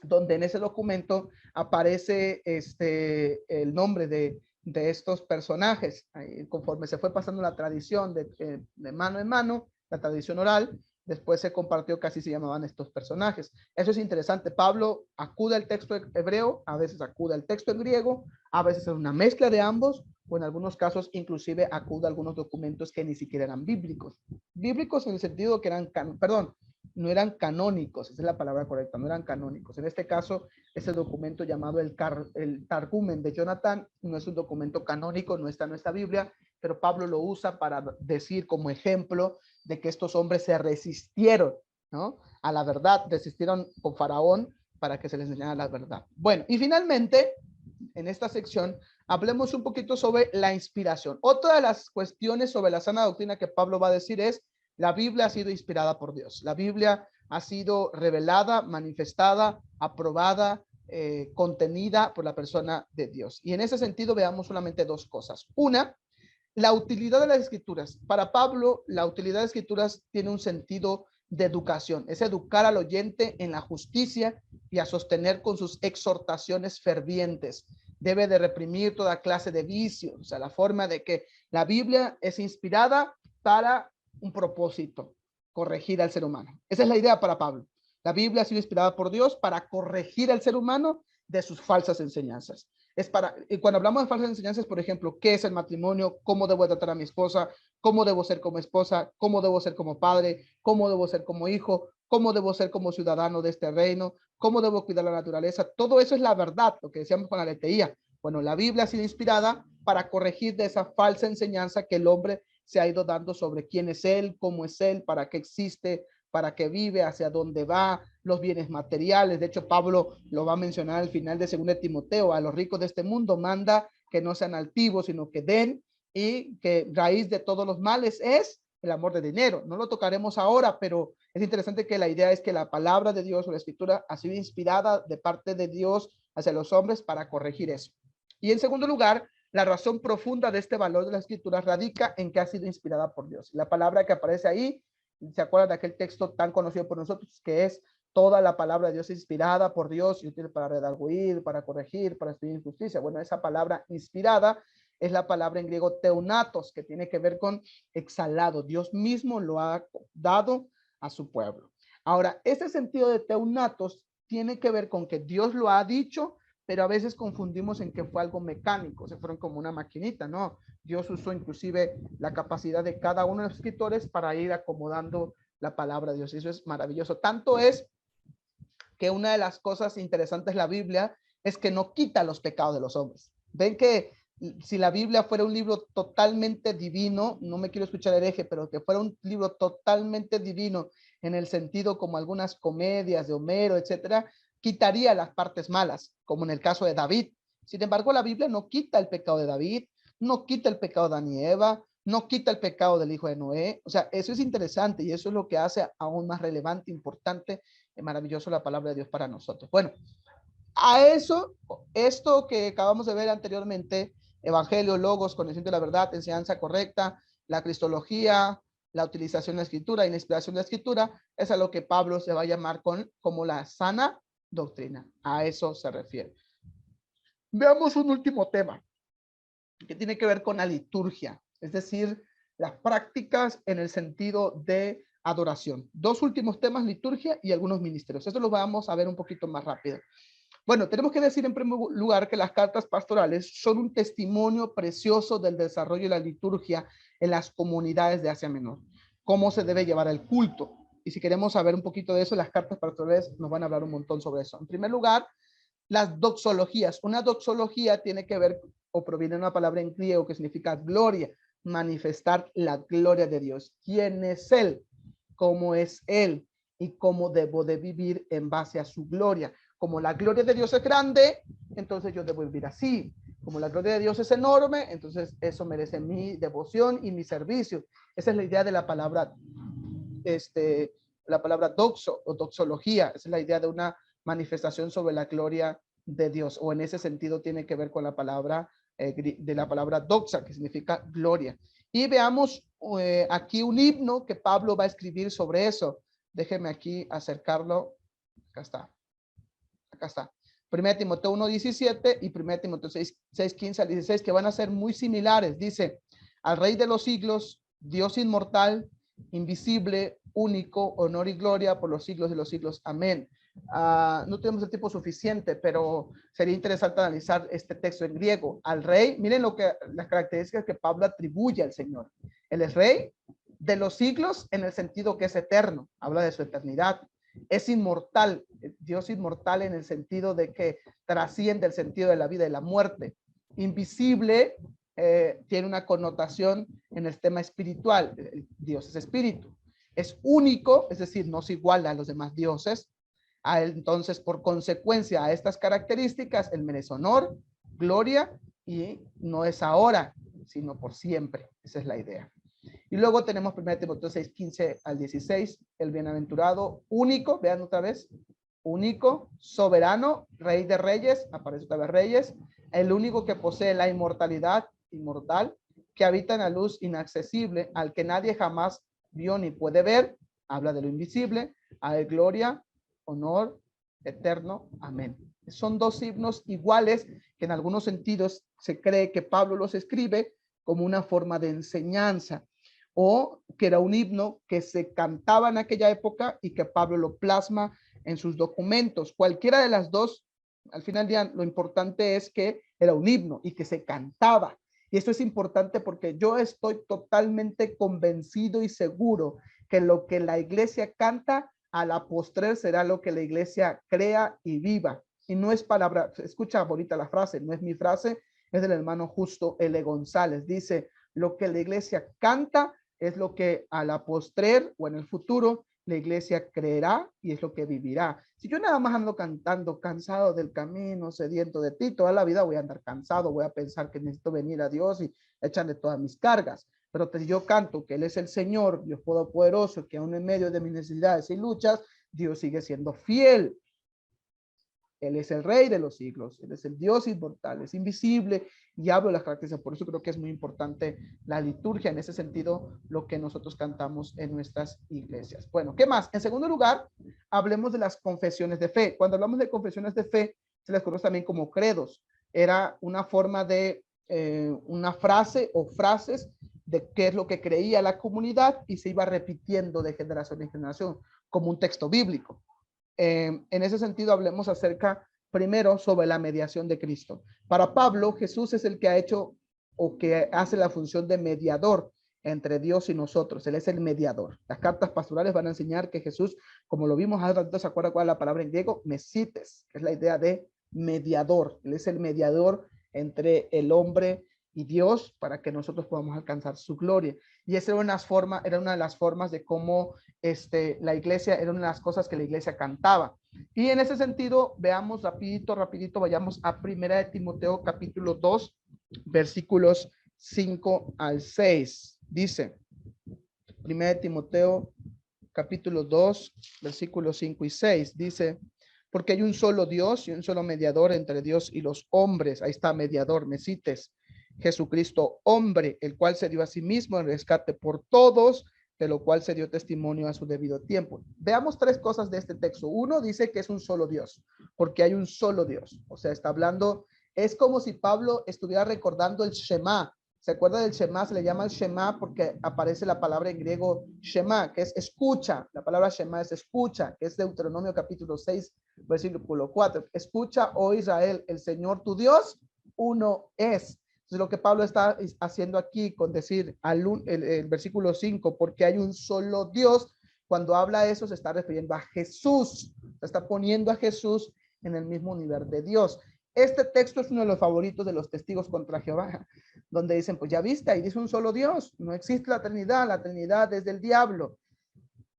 donde en ese documento aparece el nombre de estos personajes. Conforme se fue pasando la tradición de mano en mano, la tradición oral, después se compartió que así se llamaban estos personajes. Eso es interesante. Pablo acude al texto hebreo, a veces acude al texto en griego, a veces es una mezcla de ambos, o en algunos casos inclusive acude a algunos documentos que ni siquiera eran bíblicos. Bíblicos en el sentido que eran, no eran canónicos, esa es la palabra correcta, no eran canónicos. En este caso, ese documento llamado el Targumen de Jonatán no es un documento canónico, no está en nuestra Biblia, pero Pablo lo usa para decir como ejemplo de que estos hombres se resistieron, ¿no?, a la verdad, resistieron con Faraón para que se les enseñara la verdad. Bueno, y finalmente, en esta sección, hablemos un poquito sobre la inspiración. Otra de las cuestiones sobre la sana doctrina que Pablo va a decir es: la Biblia ha sido inspirada por Dios. La Biblia ha sido revelada, manifestada, aprobada, contenida por la persona de Dios. Y en ese sentido veamos solamente dos cosas. Una, la utilidad de las escrituras. Para Pablo, la utilidad de las escrituras tiene un sentido de educación. Es educar al oyente en la justicia y a sostener con sus exhortaciones fervientes. Debe de reprimir toda clase de vicios. O sea, la forma de que la Biblia es inspirada para un propósito: corregir al ser humano. Esa es la idea para Pablo. La Biblia ha sido inspirada por Dios para corregir al ser humano de sus falsas enseñanzas. Y cuando hablamos de falsas enseñanzas, por ejemplo, ¿qué es el matrimonio? ¿Cómo debo tratar a mi esposa? ¿Cómo debo ser como esposa? ¿Cómo debo ser como padre? ¿Cómo debo ser como hijo? ¿Cómo debo ser como ciudadano de este reino? ¿Cómo debo cuidar la naturaleza? Todo eso es la verdad, lo que decíamos con la aleteía. Bueno, la Biblia ha sido inspirada para corregir de esa falsa enseñanza que el hombre se ha ido dando sobre quién es él, cómo es él, para qué existe, para qué vive, hacia dónde va, los bienes materiales. De hecho, Pablo lo va a mencionar al final de 2 Timoteo: a los ricos de este mundo manda que no sean altivos, sino que den, y que raíz de todos los males es el amor de dinero. No lo tocaremos ahora, pero es interesante que la idea es que la palabra de Dios o la escritura ha sido inspirada de parte de Dios hacia los hombres para corregir eso. Y en segundo lugar, la razón profunda de este valor de la escritura radica en que ha sido inspirada por Dios. La palabra que aparece ahí, ¿se acuerdan de aquel texto tan conocido por nosotros que es: toda la palabra de Dios inspirada por Dios y útil para redarguir, para corregir, para estudiar injusticia? Bueno, esa palabra inspirada es la palabra en griego teunatos, que tiene que ver con exhalado. Dios mismo lo ha dado a su pueblo. Ahora, este sentido de teunatos tiene que ver con que Dios lo ha dicho, pero a veces confundimos en que fue algo mecánico, se fueron como una maquinita, ¿no? Dios usó inclusive la capacidad de cada uno de los escritores para ir acomodando la palabra de Dios. Eso es maravilloso. Tanto es que una de las cosas interesantes de la Biblia es que no quita los pecados de los hombres. Ven que si la Biblia fuera un libro totalmente divino, no me quiero escuchar hereje, pero que fuera un libro totalmente divino en el sentido como algunas comedias de Homero, etcétera, quitaría las partes malas, como en el caso de David. Sin embargo, la Biblia no quita el pecado de David, no quita el pecado de Adán y Eva, no quita el pecado del hijo de Noé. O sea, eso es interesante y eso es lo que hace aún más relevante, importante, maravilloso la palabra de Dios para nosotros. Bueno, a eso, esto que acabamos de ver anteriormente, evangelio, logos, conocimiento de la verdad, enseñanza correcta, la cristología, la utilización de la escritura y la inspiración de la escritura, es a lo que Pablo se va a llamar como la sana doctrina. A eso se refiere. Veamos un último tema que tiene que ver con la liturgia, es decir, las prácticas en el sentido de adoración. Dos últimos temas, liturgia y algunos ministerios. Eso lo vamos a ver un poquito más rápido. Bueno, tenemos que decir en primer lugar que las cartas pastorales son un testimonio precioso del desarrollo de la liturgia en las comunidades de Asia Menor. Cómo se debe llevar el culto. Y si queremos saber un poquito de eso, las cartas pastorales nos van a hablar un montón sobre eso. En primer lugar, las doxologías. Una doxología tiene que ver o proviene de una palabra en griego que significa gloria, manifestar la gloria de Dios. ¿Quién es Él? ¿Cómo es Él? Y cómo debo de vivir en base a su gloria. Como la gloria de Dios es grande, entonces yo debo vivir así. Como la gloria de Dios es enorme, entonces eso merece mi devoción y mi servicio. Esa es la idea de la palabra, doxo o doxología. Esa es la idea de una manifestación sobre la gloria de Dios, o en ese sentido tiene que ver con la palabra de la palabra doxa, que significa gloria. Y veamos aquí un himno que Pablo va a escribir sobre eso. Déjeme aquí acercarlo. Acá está. Acá está. 1 Timoteo 1:17 y 1 Timoteo 6:15 al 16, que van a ser muy similares. Dice: al Rey de los siglos, Dios inmortal, invisible, único, honor y gloria por los siglos de los siglos. Amén. No tenemos el tiempo suficiente, pero sería interesante analizar este texto en griego. Al Rey, miren las características que Pablo atribuye al Señor. Él es Rey de los siglos en el sentido que es eterno. Habla de su eternidad. Es inmortal, Dios inmortal en el sentido de que trasciende el sentido de la vida y la muerte. Invisible tiene una connotación en el tema espiritual. Dios es espíritu. Es único, es decir, no se iguala a los demás dioses. Entonces, por consecuencia a estas características, Él merece honor, gloria, y no es ahora, sino por siempre. Esa es la idea. Y luego tenemos 1 Timoteo 6:15 al 16, el bienaventurado, único, vean otra vez, único, soberano, Rey de reyes, aparece otra vez reyes, el único que posee la inmortalidad, inmortal, que habita en la luz inaccesible, al que nadie jamás vio ni puede ver, habla de lo invisible, a él gloria, honor, eterno, amén. Son dos himnos iguales que en algunos sentidos se cree que Pablo los escribe como una forma de enseñanza, o que era un himno que se cantaba en aquella época y que Pablo lo plasma en sus documentos. Cualquiera de las dos, al final del día, lo importante es que era un himno y que se cantaba. Y esto es importante porque yo estoy totalmente convencido y seguro que lo que la iglesia canta a la postrer será lo que la iglesia crea y viva. Y no es palabra, escucha bonita la frase, no es mi frase, es del hermano Justo L. González. Dice: lo que la iglesia canta es lo que a la postrer o en el futuro la iglesia creerá y es lo que vivirá. Si yo nada más ando cantando, cansado del camino, sediento de ti, toda la vida voy a andar cansado, voy a pensar que necesito venir a Dios y echarle todas mis cargas. Pero si yo canto que Él es el Señor, Dios Todopoderoso, que aún en medio de mis necesidades y luchas, Dios sigue siendo fiel. Él es el Rey de los siglos, Él es el Dios inmortal, es invisible, y hablo de las características. Por eso creo que es muy importante la liturgia, en ese sentido, lo que nosotros cantamos en nuestras iglesias. Bueno, ¿qué más? En segundo lugar, hablemos de las confesiones de fe. Cuando hablamos de confesiones de fe, se les conoce también como credos. Era una forma de una frase o frases de qué es lo que creía la comunidad y se iba repitiendo de generación en generación, como un texto bíblico. En ese sentido, hablemos acerca primero sobre la mediación de Cristo. Para Pablo, Jesús es el que ha hecho o que hace la función de mediador entre Dios y nosotros. Él es el mediador. Las cartas pastorales van a enseñar que Jesús, como lo vimos hace rato, ¿se acuerda cuál es la palabra en griego? Mesites, que es la idea de mediador. Él es el mediador entre el hombre y Dios para que nosotros podamos alcanzar su gloria. Y esa era una de las formas de cómo la iglesia, era una de las cosas que la iglesia cantaba. Y en ese sentido, veamos rapidito, vayamos a 1 Timoteo capítulo 2, versículos 5 al 6. Dice, 1 Timoteo capítulo 2, versículos 5 y 6, dice: porque hay un solo Dios y un solo mediador entre Dios y los hombres. Ahí está, mediador, mesites, Jesucristo, hombre, el cual se dio a sí mismo en rescate por todos, de lo cual se dio testimonio a su debido tiempo. Veamos tres cosas de este texto. Uno, dice que es un solo Dios, porque hay un solo Dios. O sea, está hablando, es como si Pablo estuviera recordando el Shema. ¿Se acuerda del Shema? Se le llama el Shema porque aparece la palabra en griego Shema, que es escucha. La palabra Shema es escucha, que es Deuteronomio capítulo 6, versículo 4. Escucha, oh Israel, el Señor tu Dios, uno es. Entonces, lo que Pablo está haciendo aquí con decir el versículo 5, porque hay un solo Dios, cuando habla eso se está refiriendo a Jesús. Se está poniendo a Jesús en el mismo nivel de Dios. Este texto es uno de los favoritos de los testigos contra Jehová, donde dicen, pues ya viste, ahí dice un solo Dios, no existe la Trinidad es del diablo.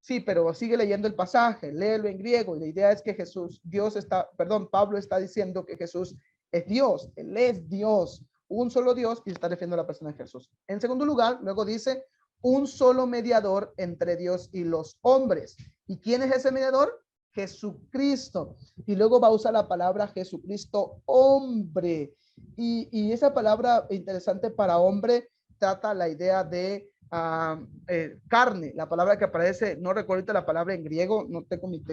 Sí, pero sigue leyendo el pasaje, léelo en griego, y la idea es que Pablo está diciendo que Jesús es Dios, Él es Dios, un solo Dios, y está refiriendo a la persona de Jesús. En segundo lugar, luego dice, un solo mediador entre Dios y los hombres. ¿Y quién es ese mediador? Jesucristo. Y luego va a usar la palabra Jesucristo hombre. Y esa palabra interesante para hombre trata la idea de carne. La palabra que aparece, no recuerdo la palabra en griego, no tengo mi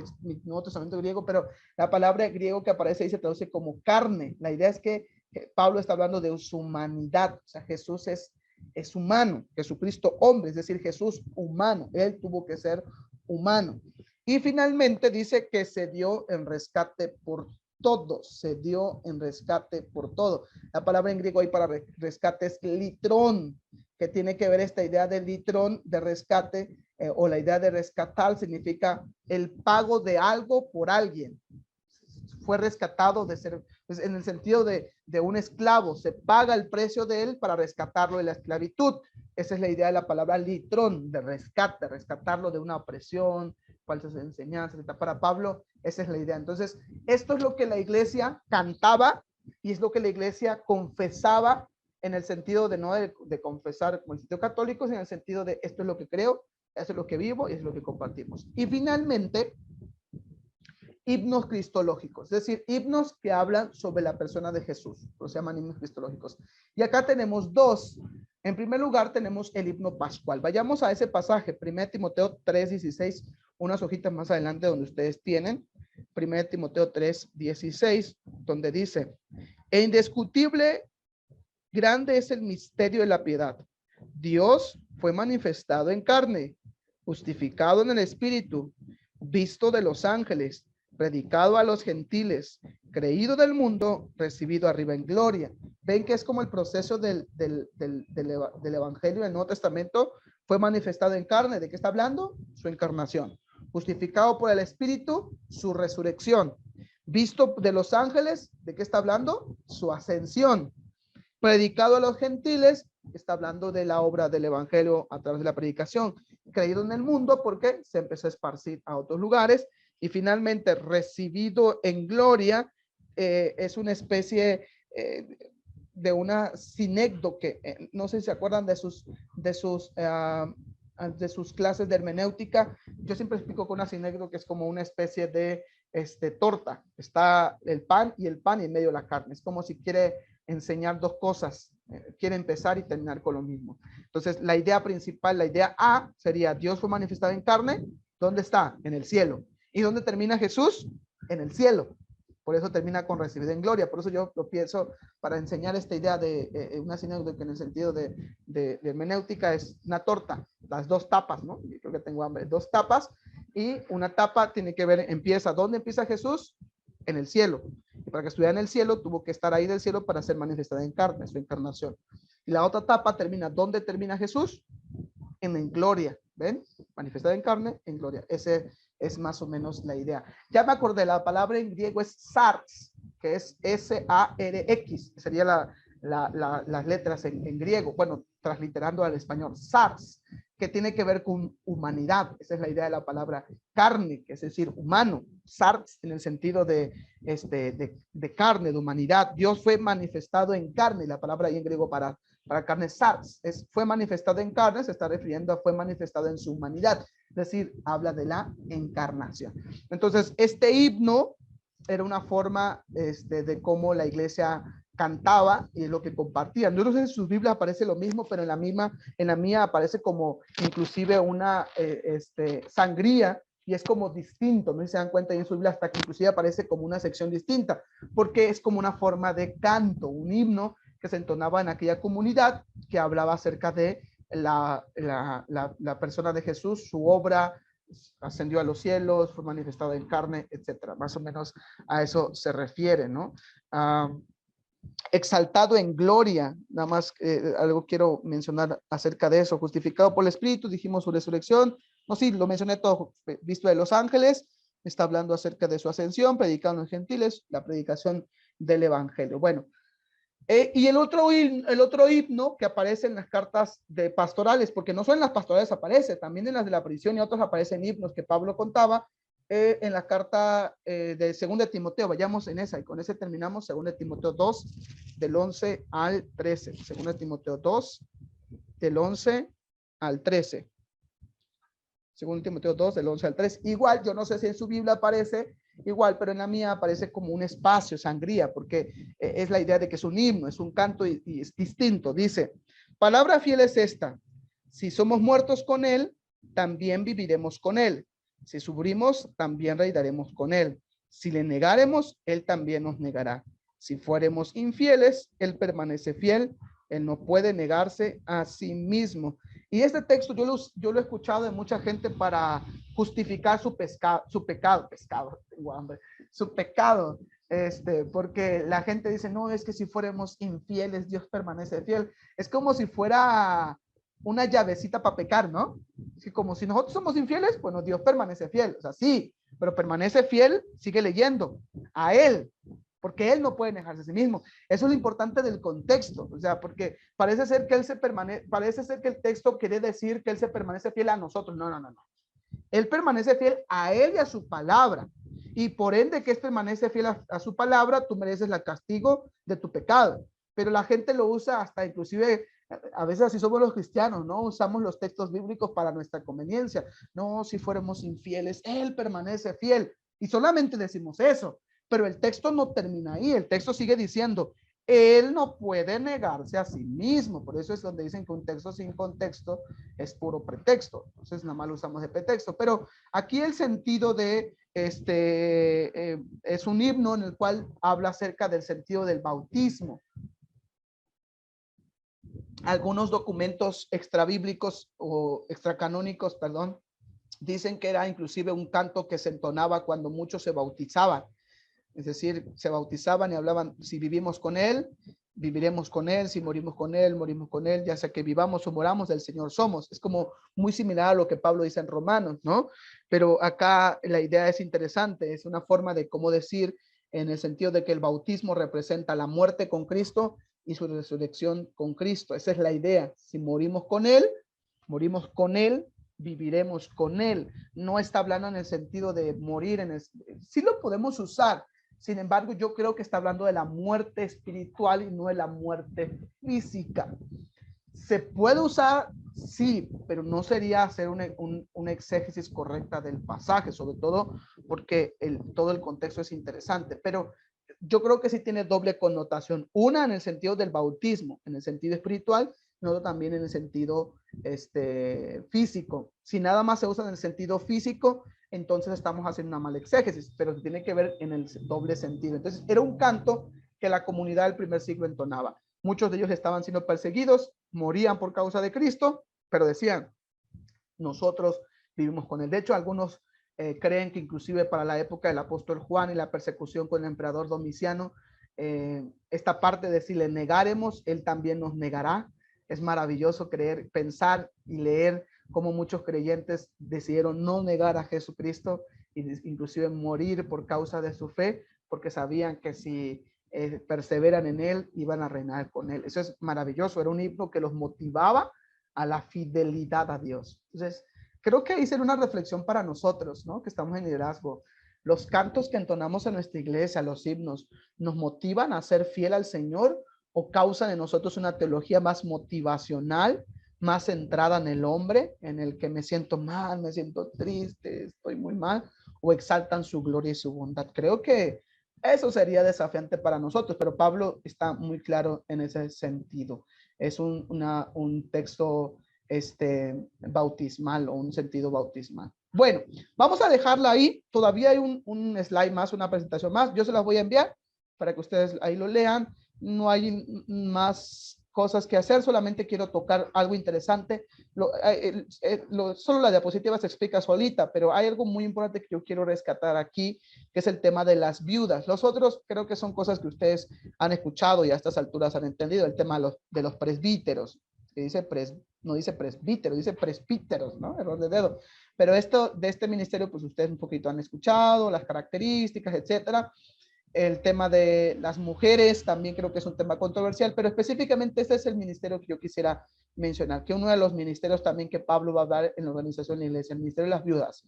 Nuevo Testamento griego, pero la palabra en griego que aparece ahí se traduce como carne. La idea es que Pablo está hablando de su humanidad. O sea, Jesús es humano, Jesucristo hombre, es decir, Jesús humano. Él tuvo que ser humano. Y finalmente dice que se dio en rescate por todos, se dio en rescate por todo. La palabra en griego ahí para rescate es litrón, que tiene que ver esta idea de litrón, de rescate, o la idea de rescatar significa el pago de algo por alguien. Fue rescatado de ser, pues, en el sentido de un esclavo, se paga el precio de él para rescatarlo de la esclavitud. Esa es la idea de la palabra litrón, de rescate, rescatarlo de una opresión, falsas enseñanzas. Para Pablo, esa es la idea. Entonces, esto es lo que la iglesia cantaba y es lo que la iglesia confesaba en el sentido de no de confesar como el sitio católico, sino en el sentido de esto es lo que creo, esto es lo que vivo y es lo que compartimos. Y finalmente, himnos cristológicos, es decir, himnos que hablan sobre la persona de Jesús, se llaman himnos cristológicos. Y acá tenemos dos. En primer lugar, tenemos el himno pascual. Vayamos a ese pasaje, 1 Timoteo 3:16, unas hojitas más adelante donde ustedes tienen, 1 Timoteo 3:16, donde dice, e indiscutible, grande es el misterio de la piedad. Dios fue manifestado en carne, justificado en el Espíritu, visto de los ángeles, predicado a los gentiles, creído del mundo, recibido arriba en gloria. Ven que es como el proceso del Evangelio del Nuevo Testamento fue manifestado en carne. ¿De qué está hablando? Su encarnación. Justificado por el Espíritu, su resurrección. Visto de los ángeles, ¿de qué está hablando? Su ascensión. Predicado a los gentiles, está hablando de la obra del Evangelio a través de la predicación. Creído en el mundo porque se empezó a esparcir a otros lugares. Y finalmente recibido en gloria, es una especie de una sinécdoque. No sé si se acuerdan de sus clases de hermenéutica. Yo siempre explico con una sinécdoque que es como una especie de torta. Está el pan y en medio la carne. Es como si quiere enseñar dos cosas. Quiere empezar y terminar con lo mismo. Entonces, la idea principal, la idea A sería Dios fue manifestado en carne. ¿Dónde está? En el cielo. ¿Y dónde termina Jesús? En el cielo. Por eso termina con recibido en gloria. Por eso yo lo pienso para enseñar esta idea de una sinécdoque en el sentido de hermenéutica es una torta, las dos tapas, ¿no? Yo creo que tengo hambre. Dos tapas y una tapa tiene que ver, empieza, ¿dónde empieza Jesús? En el cielo. Y para que estuviera en el cielo tuvo que estar ahí del cielo para ser manifestada en carne, su encarnación. Y la otra tapa termina, ¿dónde termina Jesús? En gloria. ¿Ven? Manifestada en carne, en gloria. Ese es más o menos la idea. Ya me acordé, la palabra en griego es sarx, que es S-A-R-X, sería las letras en griego, bueno, transliterando al español, sarx, que tiene que ver con humanidad. Esa es la idea de la palabra carne, que es decir, humano. Sarx en el sentido de carne, de humanidad. Dios fue manifestado en carne, la palabra ahí en griego para carne, sarx, fue manifestado en carne, se está refiriendo a fue manifestado en su humanidad. Es decir, habla de la encarnación. Entonces, este himno era una forma de cómo la iglesia cantaba y es lo que compartían. Yo no sé si en sus Biblias aparece lo mismo, pero en la mía aparece como inclusive una sangría, y es como distinto, no sé si se dan cuenta, y en su Biblia hasta que inclusive aparece como una sección distinta, porque es como una forma de canto, un himno que se entonaba en aquella comunidad que hablaba acerca de la persona de Jesús, su obra, ascendió a los cielos, fue manifestado en carne, etcétera. Más o menos a eso se refiere, ¿no? Exaltado en gloria, nada más algo quiero mencionar acerca de eso, justificado por el Espíritu, dijimos su resurrección, no, sí, lo mencioné todo, visto de los ángeles, está hablando acerca de su ascensión, predicando en gentiles, la predicación del evangelio. Bueno, y el otro himno que aparece en las cartas de pastorales, porque no solo en las pastorales aparece, también en las de la prisión y otros aparecen himnos que Pablo contaba, en la carta de 2 de Timoteo, vayamos en esa y con ese terminamos, 2 de Timoteo 2, del 11 al 13, 2 de Timoteo 2, del 11 al 13. 2 Timoteo 2, del 11 al 3. Igual, yo no sé si en su Biblia aparece igual, pero en la mía aparece como un espacio, sangría, porque es la idea de que es un himno, es un canto y es distinto. Dice, palabra fiel es esta: si somos muertos con él, también viviremos con él. Si sufrimos, también reinaremos con él. Si le negaremos, él también nos negará. Si fuéramos infieles, él permanece fiel. Él no puede negarse a sí mismo. Y este texto yo lo he escuchado de mucha gente para justificar su pecado, tengo hambre, su pecado, porque la gente dice, no, es que si fuéramos infieles, Dios permanece fiel. Es como si fuera una llavecita para pecar, ¿no? Así como si nosotros somos infieles, bueno, Dios permanece fiel, o sea, sí, pero permanece fiel, sigue leyendo, a Él, porque Él no puede negarse a sí mismo. Eso es lo importante del contexto, o sea, porque parece ser que parece ser que el texto quiere decir que Él se permanece fiel a nosotros. No. Él permanece fiel a Él y a su palabra, y por ende que Él permanece fiel a su palabra, tú mereces el castigo de tu pecado. Pero la gente lo usa hasta inclusive, a veces así somos los cristianos, ¿no? Usamos los textos bíblicos para nuestra conveniencia. No, si fuéramos infieles, Él permanece fiel. Y solamente decimos eso, pero el texto no termina ahí. El texto sigue diciendo, Él no puede negarse a sí mismo. Por eso es donde dicen que un texto sin contexto es puro pretexto. Entonces nada más lo usamos de pretexto. Pero aquí el sentido de es un himno en el cual habla acerca del sentido del bautismo. Algunos documentos extrabíblicos o extracanónicos, perdón, dicen que era inclusive un canto que se entonaba cuando muchos se bautizaban. Es decir, se bautizaban y hablaban, si vivimos con Él, viviremos con Él, si morimos con Él, morimos con Él, ya sea que vivamos o moramos, del Señor somos. Es como muy similar a lo que Pablo dice en Romanos, ¿no? Pero acá la idea es interesante, es una forma de cómo decir, en el sentido de que el bautismo representa la muerte con Cristo y su resurrección con Cristo. Esa es la idea. Si morimos con Él, viviremos con Él. No está hablando en el sentido de morir, sí lo podemos usar. Sin embargo, yo creo que está hablando de la muerte espiritual y no de la muerte física. ¿Se puede usar? Sí, pero no sería hacer una exégesis correcta del pasaje, sobre todo porque todo el contexto es interesante, pero yo creo que sí tiene doble connotación. Una en el sentido del bautismo, en el sentido espiritual, y otro también en el sentido físico. Si nada más se usa en el sentido físico, entonces estamos haciendo una mala exégesis, pero tiene que ver en el doble sentido. Entonces, era un canto que la comunidad del primer siglo entonaba. Muchos de ellos estaban siendo perseguidos, morían por causa de Cristo, pero decían, nosotros vivimos con Él. De hecho, algunos creen que inclusive para la época del apóstol Juan y la persecución con el emperador Domiciano, esta parte de si le negaremos, Él también nos negará. Es maravilloso creer, pensar y leer cómo muchos creyentes decidieron no negar a Jesucristo e inclusive morir por causa de su fe, porque sabían que si perseveran en Él, iban a reinar con Él. Eso es maravilloso, era un himno que los motivaba a la fidelidad a Dios. Entonces, creo que ahí será una reflexión para nosotros, ¿no? Que estamos en liderazgo. Los cantos que entonamos en nuestra iglesia, los himnos, ¿nos motivan a ser fiel al Señor o causan en nosotros una teología más motivacional, más centrada en el hombre, en el que me siento mal, me siento triste, estoy muy mal, o exaltan su gloria y su bondad? Creo que Eso sería desafiante para nosotros, pero Pablo está muy claro en ese sentido. Es un texto bautismal o un sentido bautismal. Bueno, vamos a dejarla ahí. Todavía hay un slide más, una presentación más. Yo se las voy a enviar para que ustedes ahí lo lean. No hay más cosas que hacer, solamente quiero tocar algo interesante. Solo la diapositiva se explica solita, pero hay algo muy importante que yo quiero rescatar aquí, que es el tema de las viudas. Los otros creo que son cosas que ustedes han escuchado y a estas alturas han entendido, el tema de los presbíteros, que dice no dice presbítero, dice presbíteros, ¿no? Error de dedo. Pero esto de este ministerio, pues ustedes un poquito han escuchado, las características, etcétera. El tema de las mujeres también creo que es un tema controversial, pero específicamente este es el ministerio que yo quisiera mencionar, que uno de los ministerios también que Pablo va a hablar en la organización de la iglesia, el ministerio de las viudas.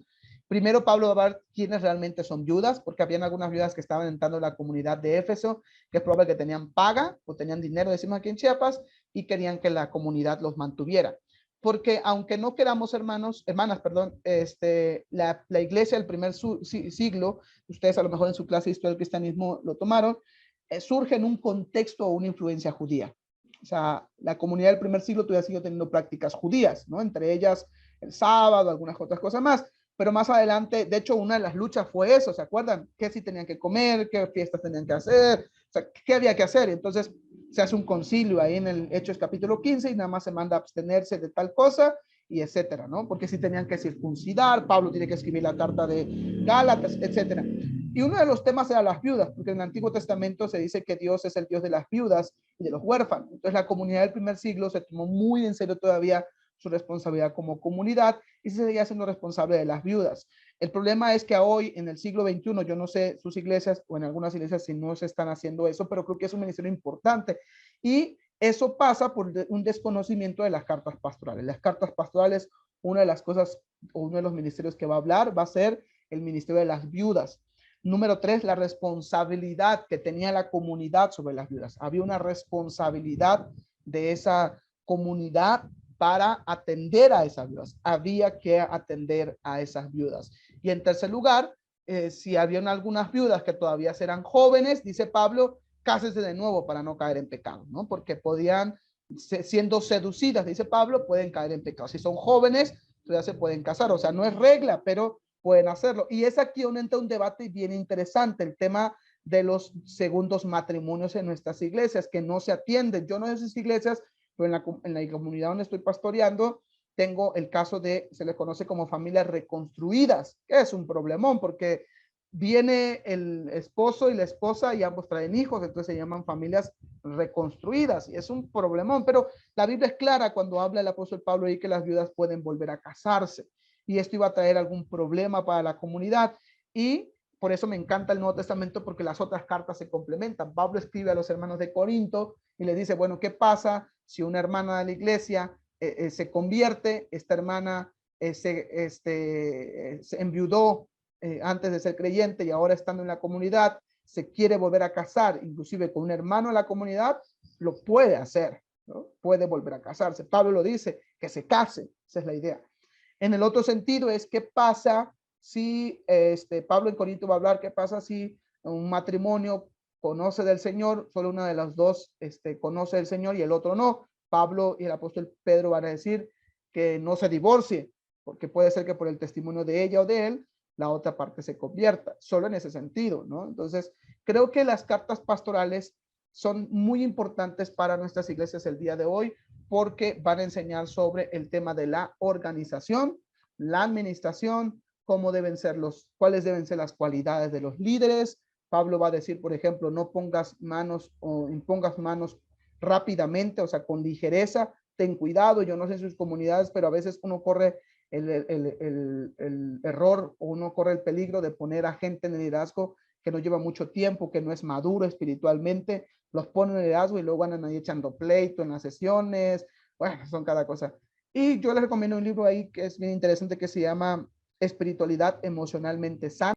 Primero Pablo va a hablar quiénes realmente son viudas, porque habían algunas viudas que estaban entrando en la comunidad de Éfeso, que es probable que tenían paga o tenían dinero, decimos aquí en Chiapas, y querían que la comunidad los mantuviera. Porque aunque no queramos hermanas, la iglesia del primer siglo, ustedes a lo mejor en su clase de historia del cristianismo lo tomaron, surge en un contexto o una influencia judía. O sea, la comunidad del primer siglo todavía sigue teniendo prácticas judías, ¿no? Entre ellas el sábado, algunas otras cosas más. Pero más adelante, de hecho, una de las luchas fue eso, ¿se acuerdan? ¿Qué sí tenían que comer? ¿Qué fiestas tenían que hacer? O sea, ¿qué había que hacer? Entonces, se hace un concilio ahí en el Hechos capítulo 15 y nada más se manda a abstenerse de tal cosa y etcétera, ¿no? Porque si tenían que circuncidar, Pablo tiene que escribir la carta de Gálatas, etcétera. Y uno de los temas era las viudas, porque en el Antiguo Testamento se dice que Dios es el Dios de las viudas y de los huérfanos. Entonces la comunidad del primer siglo se tomó muy en serio todavía su responsabilidad como comunidad y se seguía siendo responsable de las viudas. El problema es que hoy, en el siglo XXI, yo no sé sus iglesias o en algunas iglesias si no se están haciendo eso, pero creo que es un ministerio importante. Y eso pasa por un desconocimiento de las cartas pastorales. Las cartas pastorales, una de las cosas o uno de los ministerios que va a hablar va a ser el ministerio de las viudas. Número 3, la responsabilidad que tenía la comunidad sobre las viudas. Había una responsabilidad de esa comunidad para atender a esas viudas. Había que atender a esas viudas. Y en tercer lugar, si habían algunas viudas que todavía eran jóvenes, dice Pablo, cásense de nuevo para no caer en pecado, ¿no? Porque podían, siendo seducidas, dice Pablo, pueden caer en pecado. Si son jóvenes, todavía se pueden casar. O sea, no es regla, pero pueden hacerlo. Y es aquí donde entra un debate bien interesante, el tema de los segundos matrimonios en nuestras iglesias, que no se atienden. Yo no sé si iglesias, pero en la comunidad donde estoy pastoreando, tengo el caso de, se les conoce como familias reconstruidas, que es un problemón, porque viene el esposo y la esposa y ambos traen hijos, entonces se llaman familias reconstruidas y es un problemón, pero la Biblia es clara cuando habla el apóstol Pablo ahí que las viudas pueden volver a casarse y esto iba a traer algún problema para la comunidad y por eso me encanta el Nuevo Testamento porque las otras cartas se complementan. Pablo escribe a los hermanos de Corinto y les dice, bueno, ¿qué pasa si una hermana de la iglesia se convierte? Esta hermana se enviudó antes de ser creyente y ahora estando en la comunidad, se quiere volver a casar, inclusive con un hermano de la comunidad, lo puede hacer, ¿no? Puede volver a casarse. Pablo lo dice, que se case, esa es la idea. En el otro sentido es qué pasa si, Pablo en Corinto va a hablar, qué pasa si un matrimonio conoce del Señor, solo una de las dos conoce del Señor y el otro no. Pablo y el apóstol Pedro van a decir que no se divorcie, porque puede ser que por el testimonio de ella o de él, la otra parte se convierta, solo en ese sentido, ¿no? Entonces, creo que las cartas pastorales son muy importantes para nuestras iglesias el día de hoy, porque van a enseñar sobre el tema de la organización, la administración, cómo deben ser cuáles deben ser las cualidades de los líderes. Pablo va a decir, por ejemplo, no pongas manos o impongas manos rápidamente, o sea, con ligereza, ten cuidado. Yo no sé en sus comunidades, pero a veces uno corre el error o uno corre el peligro de poner a gente en el liderazgo que no lleva mucho tiempo, que no es maduro espiritualmente, los ponen en el liderazgo y luego van ahí echando pleito en las sesiones, bueno, son cada cosa. Y yo les recomiendo un libro ahí que es bien interesante que se llama Espiritualidad Emocionalmente Sana.